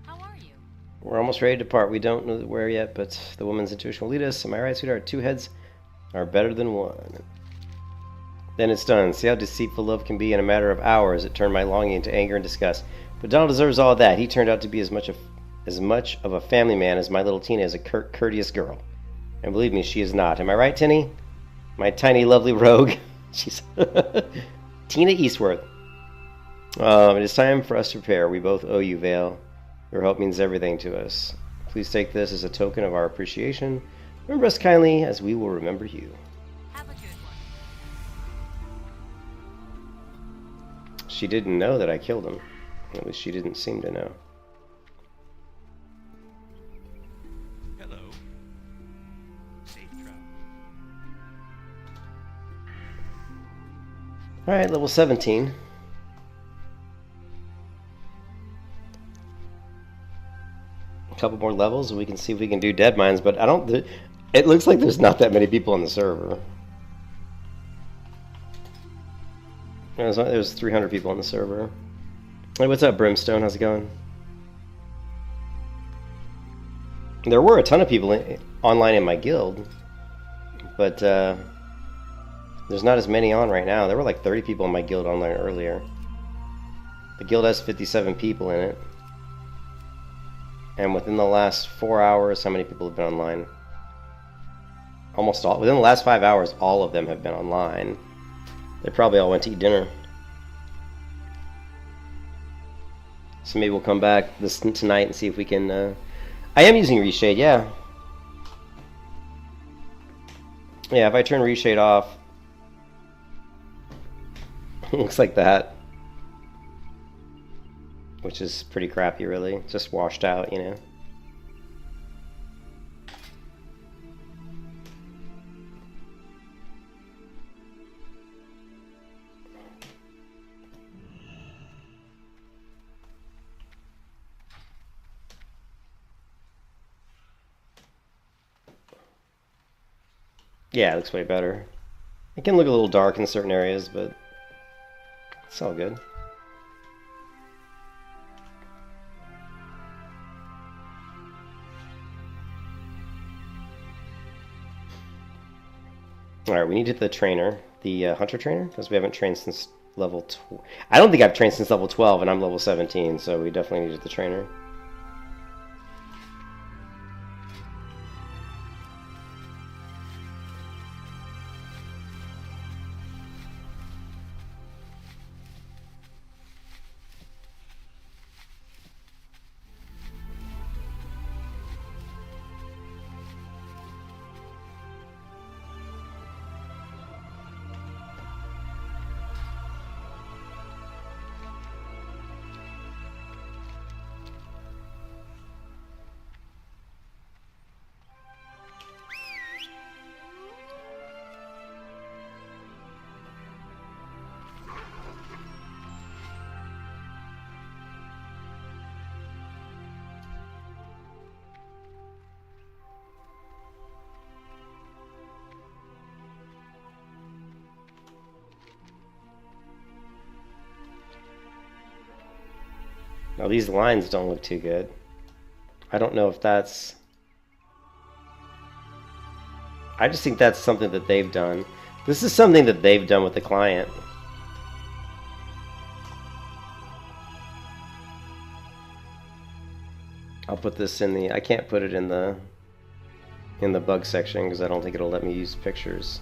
S2: How are you?
S1: We're almost ready to depart. We don't know where yet, but the woman's intuition will lead us. Am I right, sweetheart? 2 heads are better than 1. Then it's done. See how deceitful love can be. In a matter of hours, it turned my longing into anger and disgust. But Donald deserves all that. He turned out to be as much of a family man as my little Tina is a courteous girl. And believe me, she is not. Am I right, Tinny? My tiny, lovely rogue. She's Tina Eastworth. It is time for us to prepare. We both owe you, Vael. Your help means everything to us. Please take this as a token of our appreciation. Remember us kindly, as we will remember you.
S2: Have a good one.
S1: She didn't know that I killed him. At least she didn't seem to know.
S3: Hello. Safe travel.
S1: Alright, level 17. A couple more levels and we can see if we can do dead mines, but I don't... It looks like there's not that many people on the server. There's 300 people on the server. Hey, what's up, Brimstone? How's it going? There were a ton of people online in my guild, but there's not as many on right now. There were like 30 people in my guild online earlier. The guild has 57 people in it. And within the last 4 hours, how many people have been online? Almost all. Within the last 5 hours, all of them have been online. They probably all went to eat dinner. So maybe we'll come back tonight and see if we can... I am using Reshade, yeah. Yeah, if I turn Reshade off... it looks like that. Which is pretty crappy, really. Just washed out, you know. Yeah, it looks way better. It can look a little dark in certain areas, but it's all good. Alright, we need to hit the trainer, the hunter trainer, because we haven't trained since level 12. I don't think I've trained since level 12, and I'm level 17, so we definitely need to hit the trainer. Now these lines don't look too good. I don't know if that's... I just think that's something that they've done. This is something that they've done with the client. I'll put this in the... I can't put it in the bug section because I don't think it'll let me use pictures.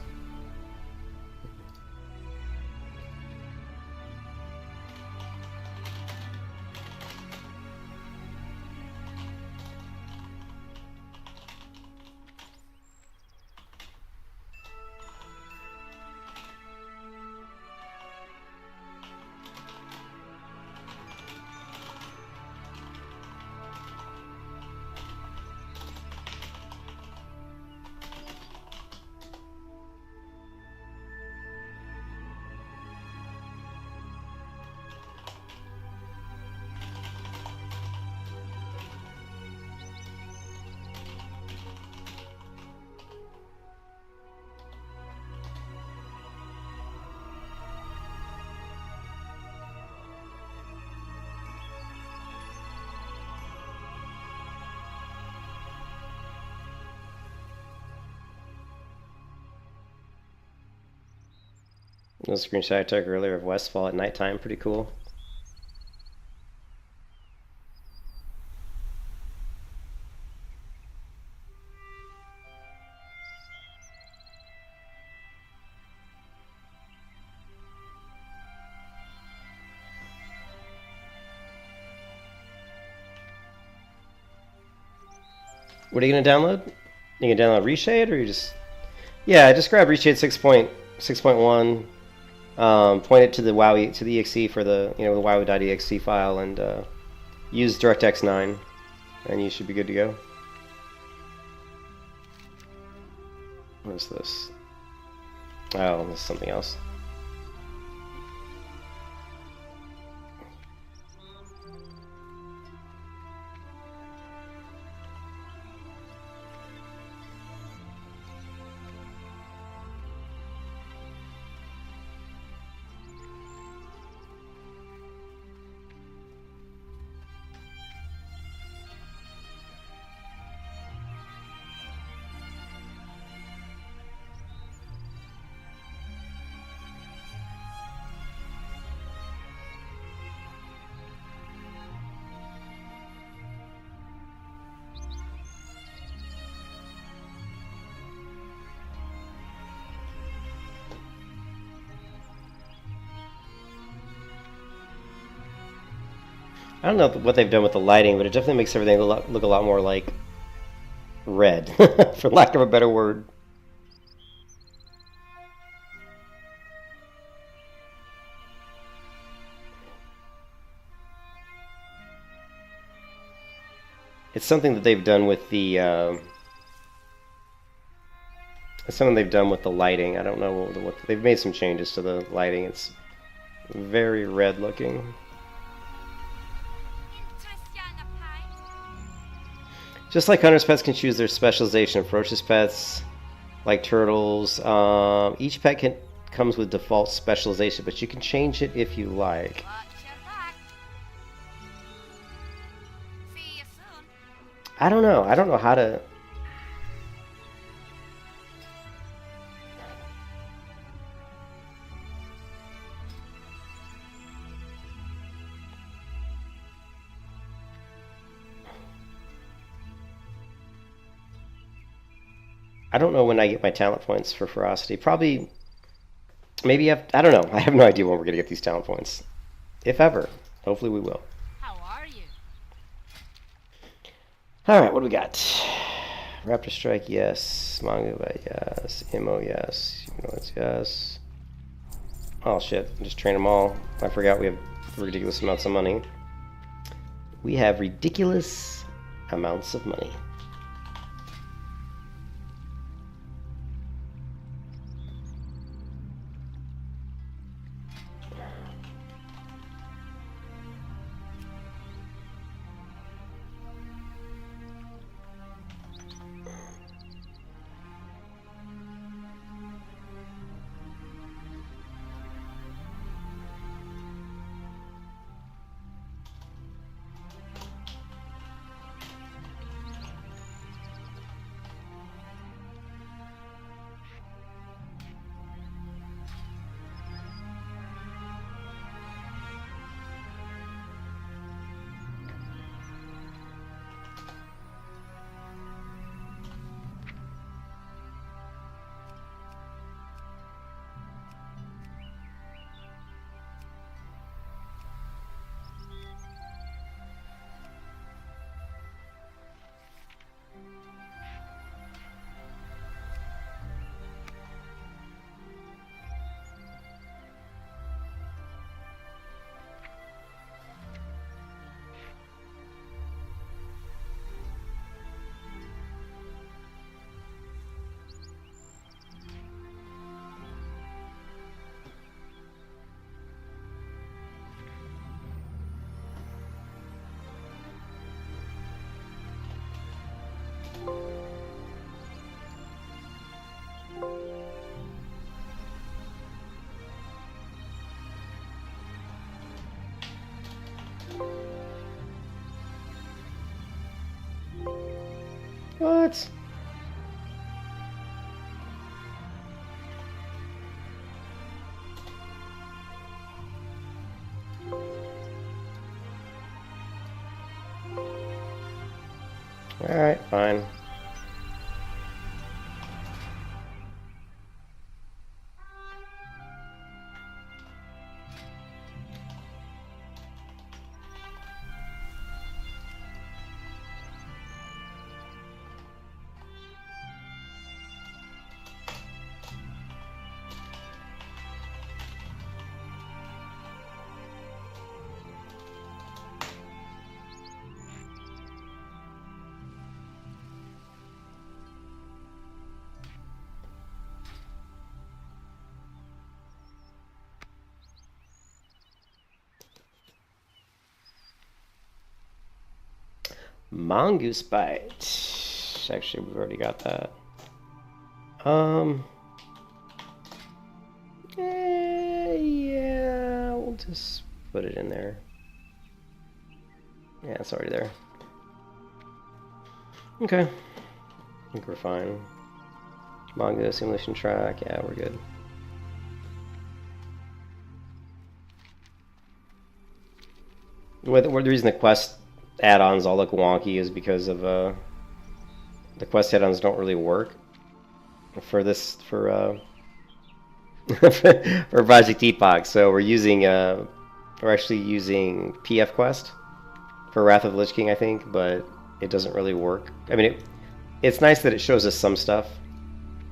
S1: The screenshot I took earlier of Westfall at nighttime, pretty cool. What are you gonna download? You gonna download Reshade, or you just... Yeah, just grab Reshade 6.1. Point it to the to the exe for the the wow.exe file, and use DirectX 9, and you should be good to go. What is this? Oh, this is something else. I don't know what they've done with the lighting, but it definitely makes everything look a lot more like red, for lack of a better word. It's something that they've done with the it's something they've done with the lighting. I don't know what they've made some changes to the lighting. It's very red looking. Just like Hunter's pets can choose their specialization, ferocious pets, like turtles, each pet comes with default specialization, but you can change it if you like.
S2: See you soon.
S1: I don't know. I don't know how to... I don't know when I get my talent points for ferocity. Probably, maybe I don't know. I have no idea when we're gonna get these talent points, if ever. Hopefully we will.
S2: How are you?
S1: All right, what do we got? Raptor Strike, yes. Manga, yes. Imo, yes. Humanoids, yes. Oh shit! Just train them all. I forgot we have ridiculous amounts of money. We have ridiculous amounts of money. What? Alright, fine. Mongoose bite. Actually, we've already got that. Yeah, we'll just put it in there. Yeah, it's already there. Okay. I think we're fine. Manga, simulation track, yeah, we're good. The reason the quest add-ons all look wonky is because of the quest add-ons don't really work for this for Project Epoch. So we're actually using PF Quest for Wrath of Lich King, I think, but it doesn't really work. I mean, it's nice that it shows us some stuff,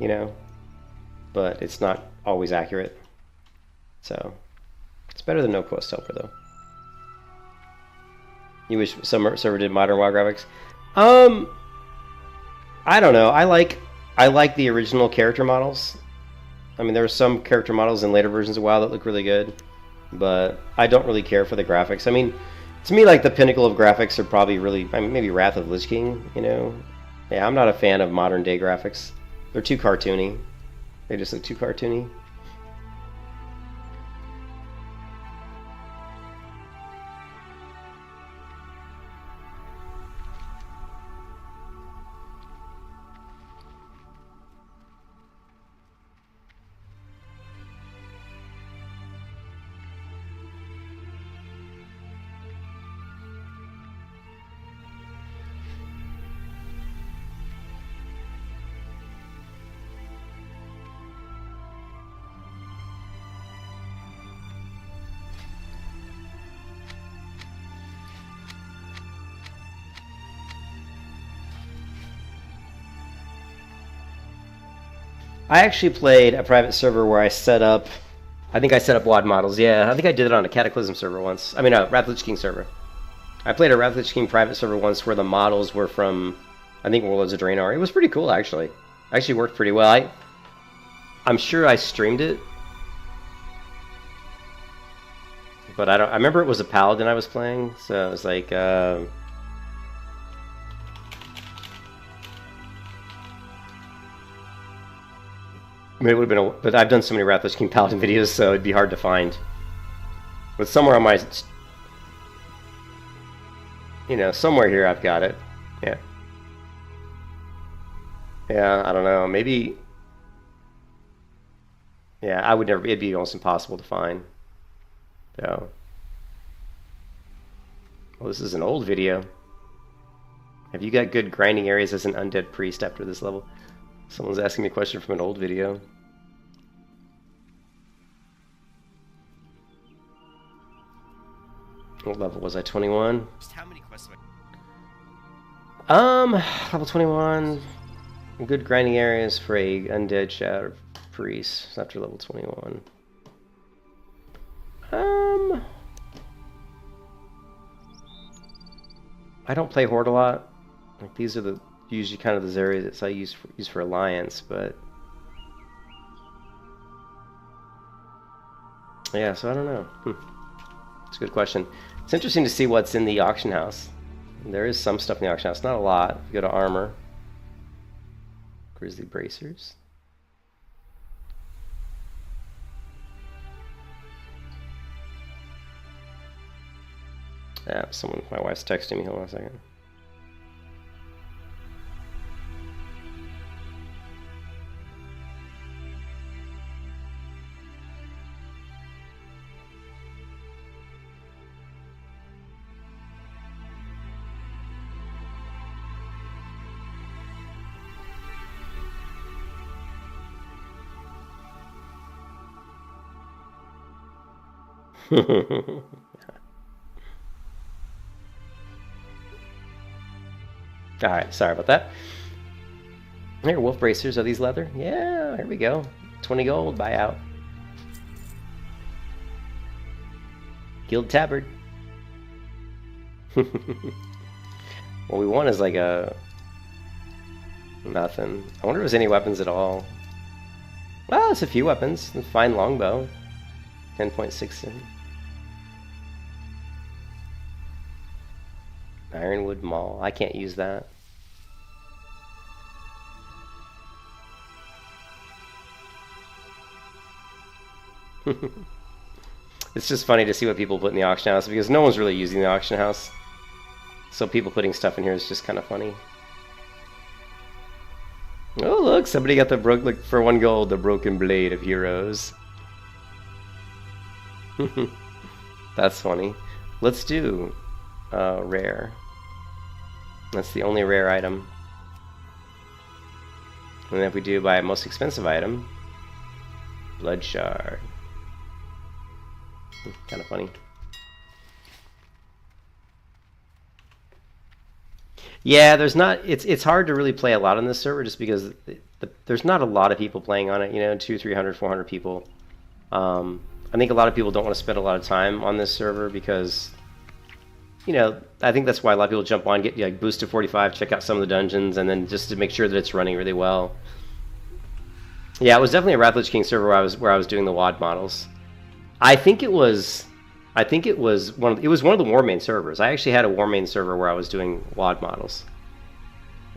S1: you know, but it's not always accurate. So it's better than no quest helper, though. You wish some server did modern WoW graphics? I don't know. I like the original character models. I mean, there are some character models in later versions of WoW that look really good, but I don't really care for the graphics. I mean, to me, like, the pinnacle of graphics are probably really, I mean, maybe Wrath of Lich King, you know? Yeah, I'm not a fan of modern day graphics. They're too cartoony. They just look too cartoony. I actually played a private server where I set up, I think I set up WOD models. Yeah, I think I did it on a Cataclysm server once. I mean, a Wrath of Lich King server. I played a Wrath of Lich King private server once where the models were from, I think, Warlords of Draenor. It was pretty cool, actually. Actually worked pretty well. I'm sure I streamed it, but I remember it was a Paladin I was playing, so it was like, I mean, it would have been but I've done so many Wrath of Lich King Paladin videos, so it'd be hard to find. But somewhere on my, you know, somewhere here I've got it. Yeah. Yeah, I don't know. Maybe. Yeah, I would never. It'd be almost impossible to find. So. Well, this is an old video. Have you got good grinding areas as an undead priest after this level? Someone's asking me a question from an old video. What level was I? 21?
S3: Just how many quests have
S1: Level 21. Good grinding areas for a undead shadow priest after level 21. I don't play Horde a lot. Like, these are usually kind of the areas that I use for Alliance, but yeah, so I don't know. It's a good question. It's interesting to see what's in the auction house. There is some stuff in the auction house, not a lot. If you go to armor, grizzly bracers. Yeah, my wife's texting me. Hold on a second. Alright, sorry about that. Here, wolf bracers. Are these leather? Yeah, here we go. 20 gold, buy out. Guild tabard. What we want is like a... nothing. I wonder if there's any weapons at all. Well, it's a few weapons. Fine longbow. 10.6 in. Ironwood Maul. I can't use that. It's just funny to see what people put in the auction house because no one's really using the auction house. So people putting stuff in here is just kind of funny. Oh look, somebody got the look for 1 gold, the broken blade of heroes. That's funny. Let's do rare. That's the only rare item. And then if we do buy a most expensive item, blood shard. Kind of funny. Yeah, there's not. It's hard to really play a lot on this server just because there's not a lot of people playing on it. You know, 200, 300, 400 people. I think a lot of people don't want to spend a lot of time on this server because, you know, I think that's why a lot of people jump on, get like boost to 45, check out some of the dungeons, and then just to make sure that it's running really well. Yeah, it was definitely a Wrath Lich King server where I was doing the WAD models. I think it was one of the Warmane servers. I actually had a Warmane server where I was doing WAD models.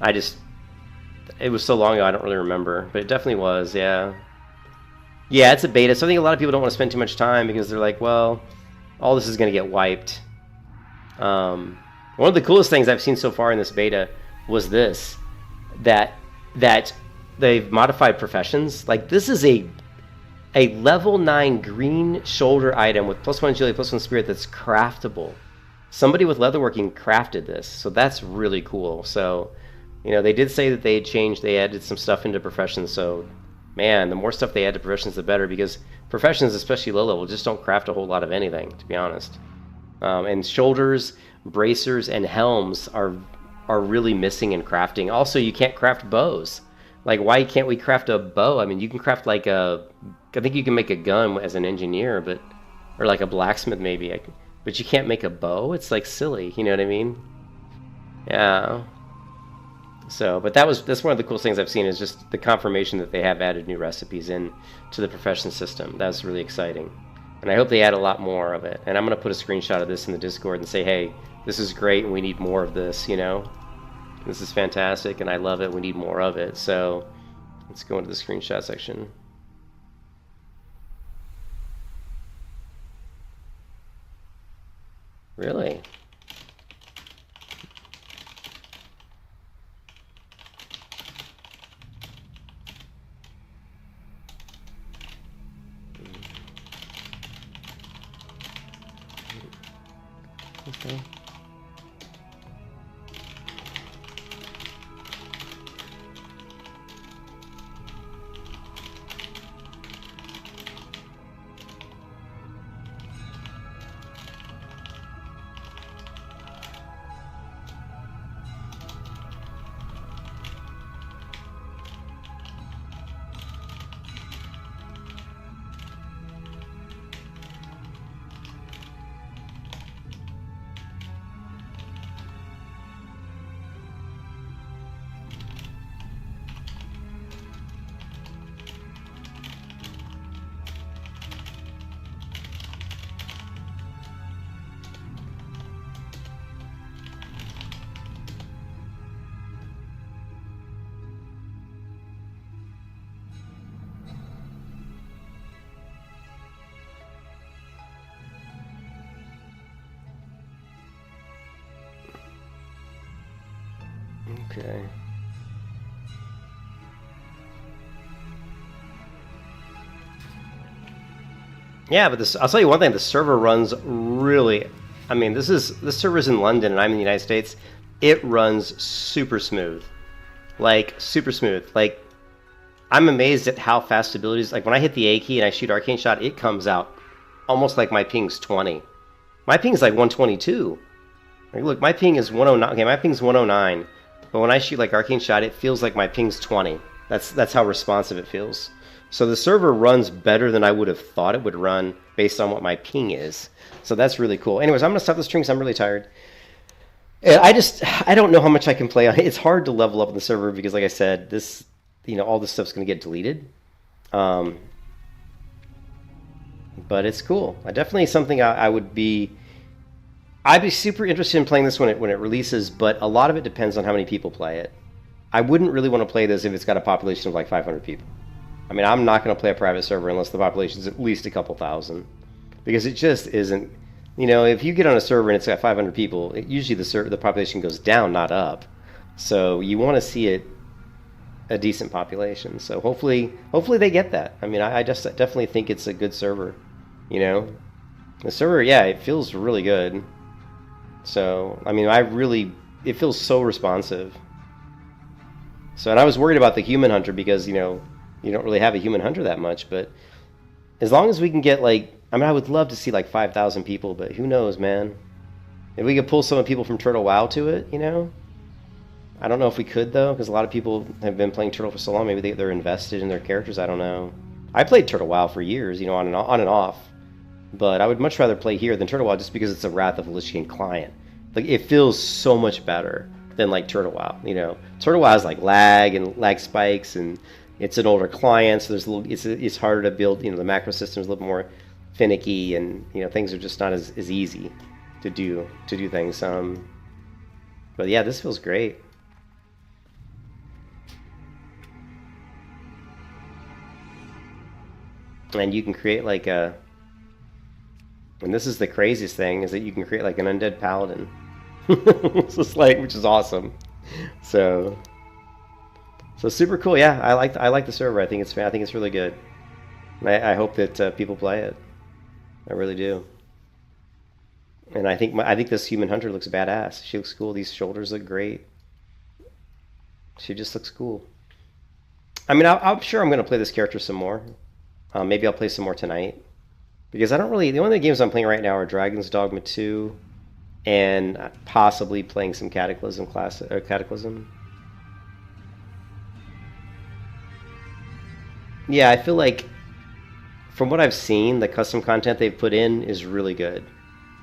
S1: It was so long ago I don't really remember, but it definitely was, yeah. Yeah, it's a beta, so I think a lot of people don't want to spend too much time because they're like, well, all this is going to get wiped. One of the coolest things I've seen so far in this beta was this, that they've modified professions. Like, this is a level 9 green shoulder item with +1 agility, +1 spirit that's craftable. Somebody with leatherworking crafted this, so that's really cool. So, you know, they did say that they added some stuff into professions, so, man, the more stuff they add to professions, the better, because professions, especially low level, just don't craft a whole lot of anything, to be honest. And shoulders, bracers, and helms are really missing in crafting. Also, you can't craft bows. Like, why can't we craft a bow? I mean, you can craft like I think you can make a gun as an engineer, or like a blacksmith maybe. But you can't make a bow? It's like silly, you know what I mean? Yeah. So, but that's one of the coolest things I've seen is just the confirmation that they have added new recipes in to the profession system. That's really exciting. And I hope they add a lot more of it. And I'm going to put a screenshot of this in the Discord and say, hey, this is great and we need more of this, you know? This is fantastic and I love it. We need more of it. So let's go into the screenshot section. Really? Okay. Okay. Yeah, but I'll tell you one thing, the server runs really, I mean, this server's in London and I'm in the United States. It runs super smooth. Like, super smooth. Like, I'm amazed at how fast abilities, like when I hit the A key and I shoot Arcane Shot, it comes out almost like my ping's 20. My ping's like 122. Like, look, my ping is 109. Okay, my ping's 109. But when I shoot like Arcane Shot, it feels like my ping's 20. That's how responsive it feels. So the server runs better than I would have thought it would run based on what my ping is. So that's really cool. Anyways, I'm going to stop the stream because I'm really tired. And I don't know how much I can play on it. It's hard to level up on the server because, like I said, this, all this stuff's going to get deleted. But it's cool. Definitely something I'd be super interested in playing this when it releases, but a lot of it depends on how many people play it. I wouldn't really want to play this if it's got a population of like 500 people. I mean, I'm not going to play a private server unless the population is at least a couple thousand, because it just isn't. If you get on a server and it's got 500 people, usually the population goes down, not up. So you want to see it a decent population. So hopefully they get that. I mean, I just definitely think it's a good server. The server, yeah, it feels really good. So I mean, it feels so responsive. So, and I was worried about the human hunter because you don't really have a human hunter that much, but as long as we can get I would love to see like 5,000 people, but who knows, man. If we could pull some people from Turtle WoW to it, I don't know if we could though, because a lot of people have been playing Turtle for so long. Maybe they're invested in their characters. I don't know. I played Turtle WoW for years, on and off, but I would much rather play here than Turtle WoW just because it's a Wrath of Lich King client. Like, it feels so much better than like Turtle WoW. Turtle WoW is like lag spikes, and it's an older client, so there's it's harder to build. The macro system is a little more finicky, and things are just not as easy to do things. But yeah, this feels great. And you can create like and this is the craziest thing, is that you can create like an undead paladin. It's just which is awesome. So super cool. Yeah, I like the server. I think it's really good. And I hope that people play it. I really do. And I think this human hunter looks badass. She looks cool. These shoulders look great. She just looks cool. I mean, I'm sure I'm going to play this character some more. Maybe I'll play some more tonight, because the only games I'm playing right now are Dragon's Dogma 2, and possibly playing some Cataclysm Cataclysm. Yeah, I feel like from what I've seen, the custom content they've put in is really good.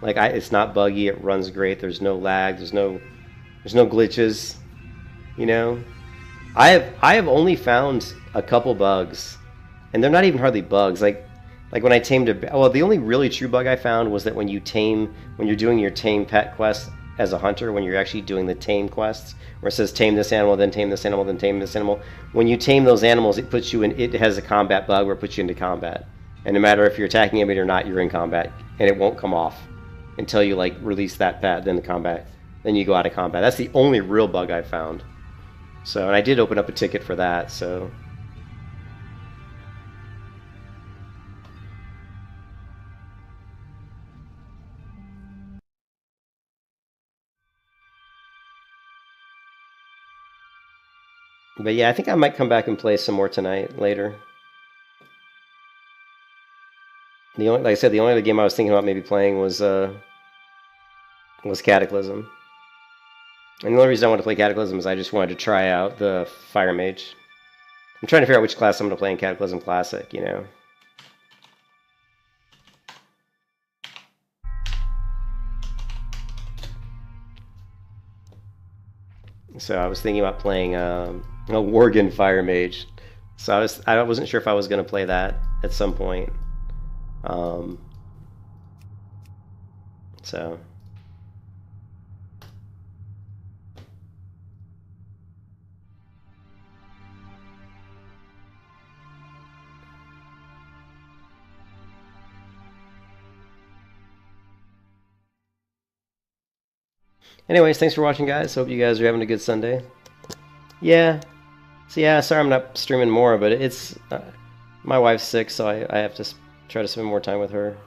S1: It's not buggy. It runs great. There's no lag. There's no glitches. I have only found a couple bugs, and they're not even hardly bugs. Like when I tamed the only really true bug I found was that when you're doing your tame pet quest as a hunter, when you're actually doing the tame quests, where it says tame this animal, then tame this animal, then tame this animal. When you tame those animals, it has a combat bug where it puts you into combat. And no matter if you're attacking anybody or not, you're in combat, and it won't come off until you release that pet, then the combat, then you go out of combat. That's the only real bug I found. So, and I did open up a ticket for that. So. But yeah, I think I might come back and play some more tonight later. Like I said, the only other game I was thinking about maybe playing was Cataclysm. And the only reason I wanted to play Cataclysm is I just wanted to try out the Fire Mage. I'm trying to figure out which class I'm going to play in Cataclysm Classic, So I was thinking about playing a Worgen Fire Mage. So I wasn't sure if I was going to play that at some point. So. Anyways, thanks for watching, guys. Hope you guys are having a good Sunday. Yeah. So yeah, sorry I'm not streaming more, but it's my wife's sick, so I have to try to spend more time with her.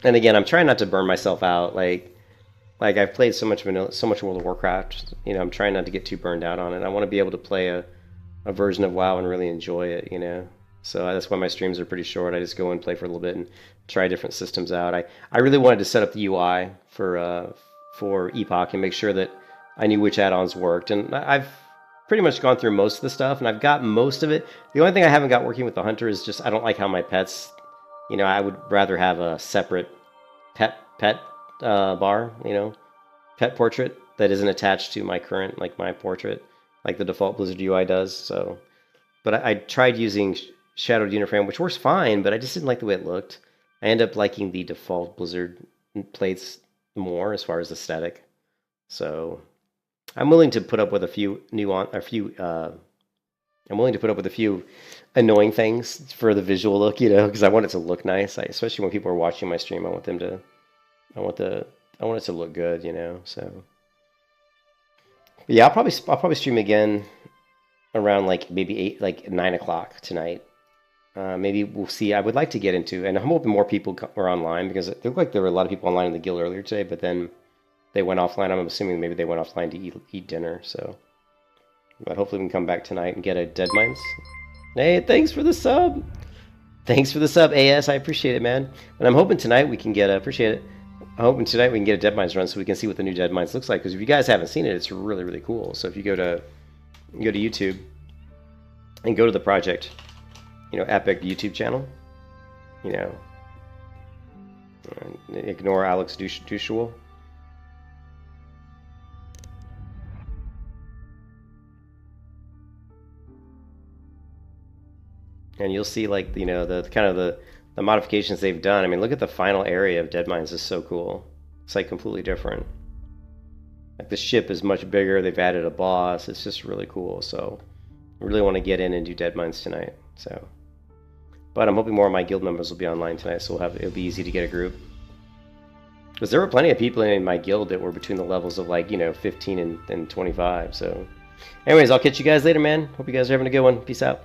S1: And again, I'm trying not to burn myself out. Like I've played so much vanilla, so much World of Warcraft. You know, I'm trying not to get too burned out on it. I want to be able to play a version of WoW and really enjoy it. You know, so that's why my streams are pretty short. I just go and play for a little bit and try different systems out. I really wanted to set up the UI for Epoch and make sure that I knew which add-ons worked, and I've pretty much gone through most of the stuff, and I've got most of it. The only thing I haven't got working with the Hunter is just I don't like how my pets, you know, I would rather have a separate pet bar, you know, pet portrait that isn't attached to my current, like my portrait, like the default Blizzard UI does. So, but I tried using Shadowed Uniframe, which works fine, but I just didn't like the way it looked. I end up liking the default Blizzard plates more as far as aesthetic. So I'm willing to put up with a few I'm willing to put up with a few annoying things for the visual look, you know, because I want it to look nice. Especially when people are watching my stream, I want it to look good, you know. So, but yeah, I'll probably stream again around like maybe 9 o'clock tonight. Maybe we'll see. I would like to get into, and I'm hoping more people are online because it looked like there were a lot of people online in the guild earlier today, but then they went offline. I'm assuming maybe they went offline to eat dinner. So, but hopefully we can come back tonight and get a Dead Mines. Hey, thanks for the sub. Thanks for the sub, AS. I appreciate it, man. And I'm hoping tonight we can get appreciate it. I'm hoping tonight we can get a Dead Mines run so we can see what the new Dead Mines looks like. Because if you guys haven't seen it, it's really, really cool. So if you go to YouTube and go to the project, you know, Epoch YouTube channel, you know, ignore Alex Dushwell. And you'll see, like, you know, the kind of the modifications they've done. I mean, look at the final area of Dead Mines. Is so cool. It's like completely different. Like the ship is much bigger. They've added a boss. It's just really cool. So I really want to get in and do Dead Mines tonight. So, but I'm hoping more of my guild members will be online tonight, so it'll be easy to get a group. Because there were plenty of people in my guild that were between the levels of, like, you know, 15 and 25. So anyways, I'll catch you guys later, man. Hope you guys are having a good one. Peace out.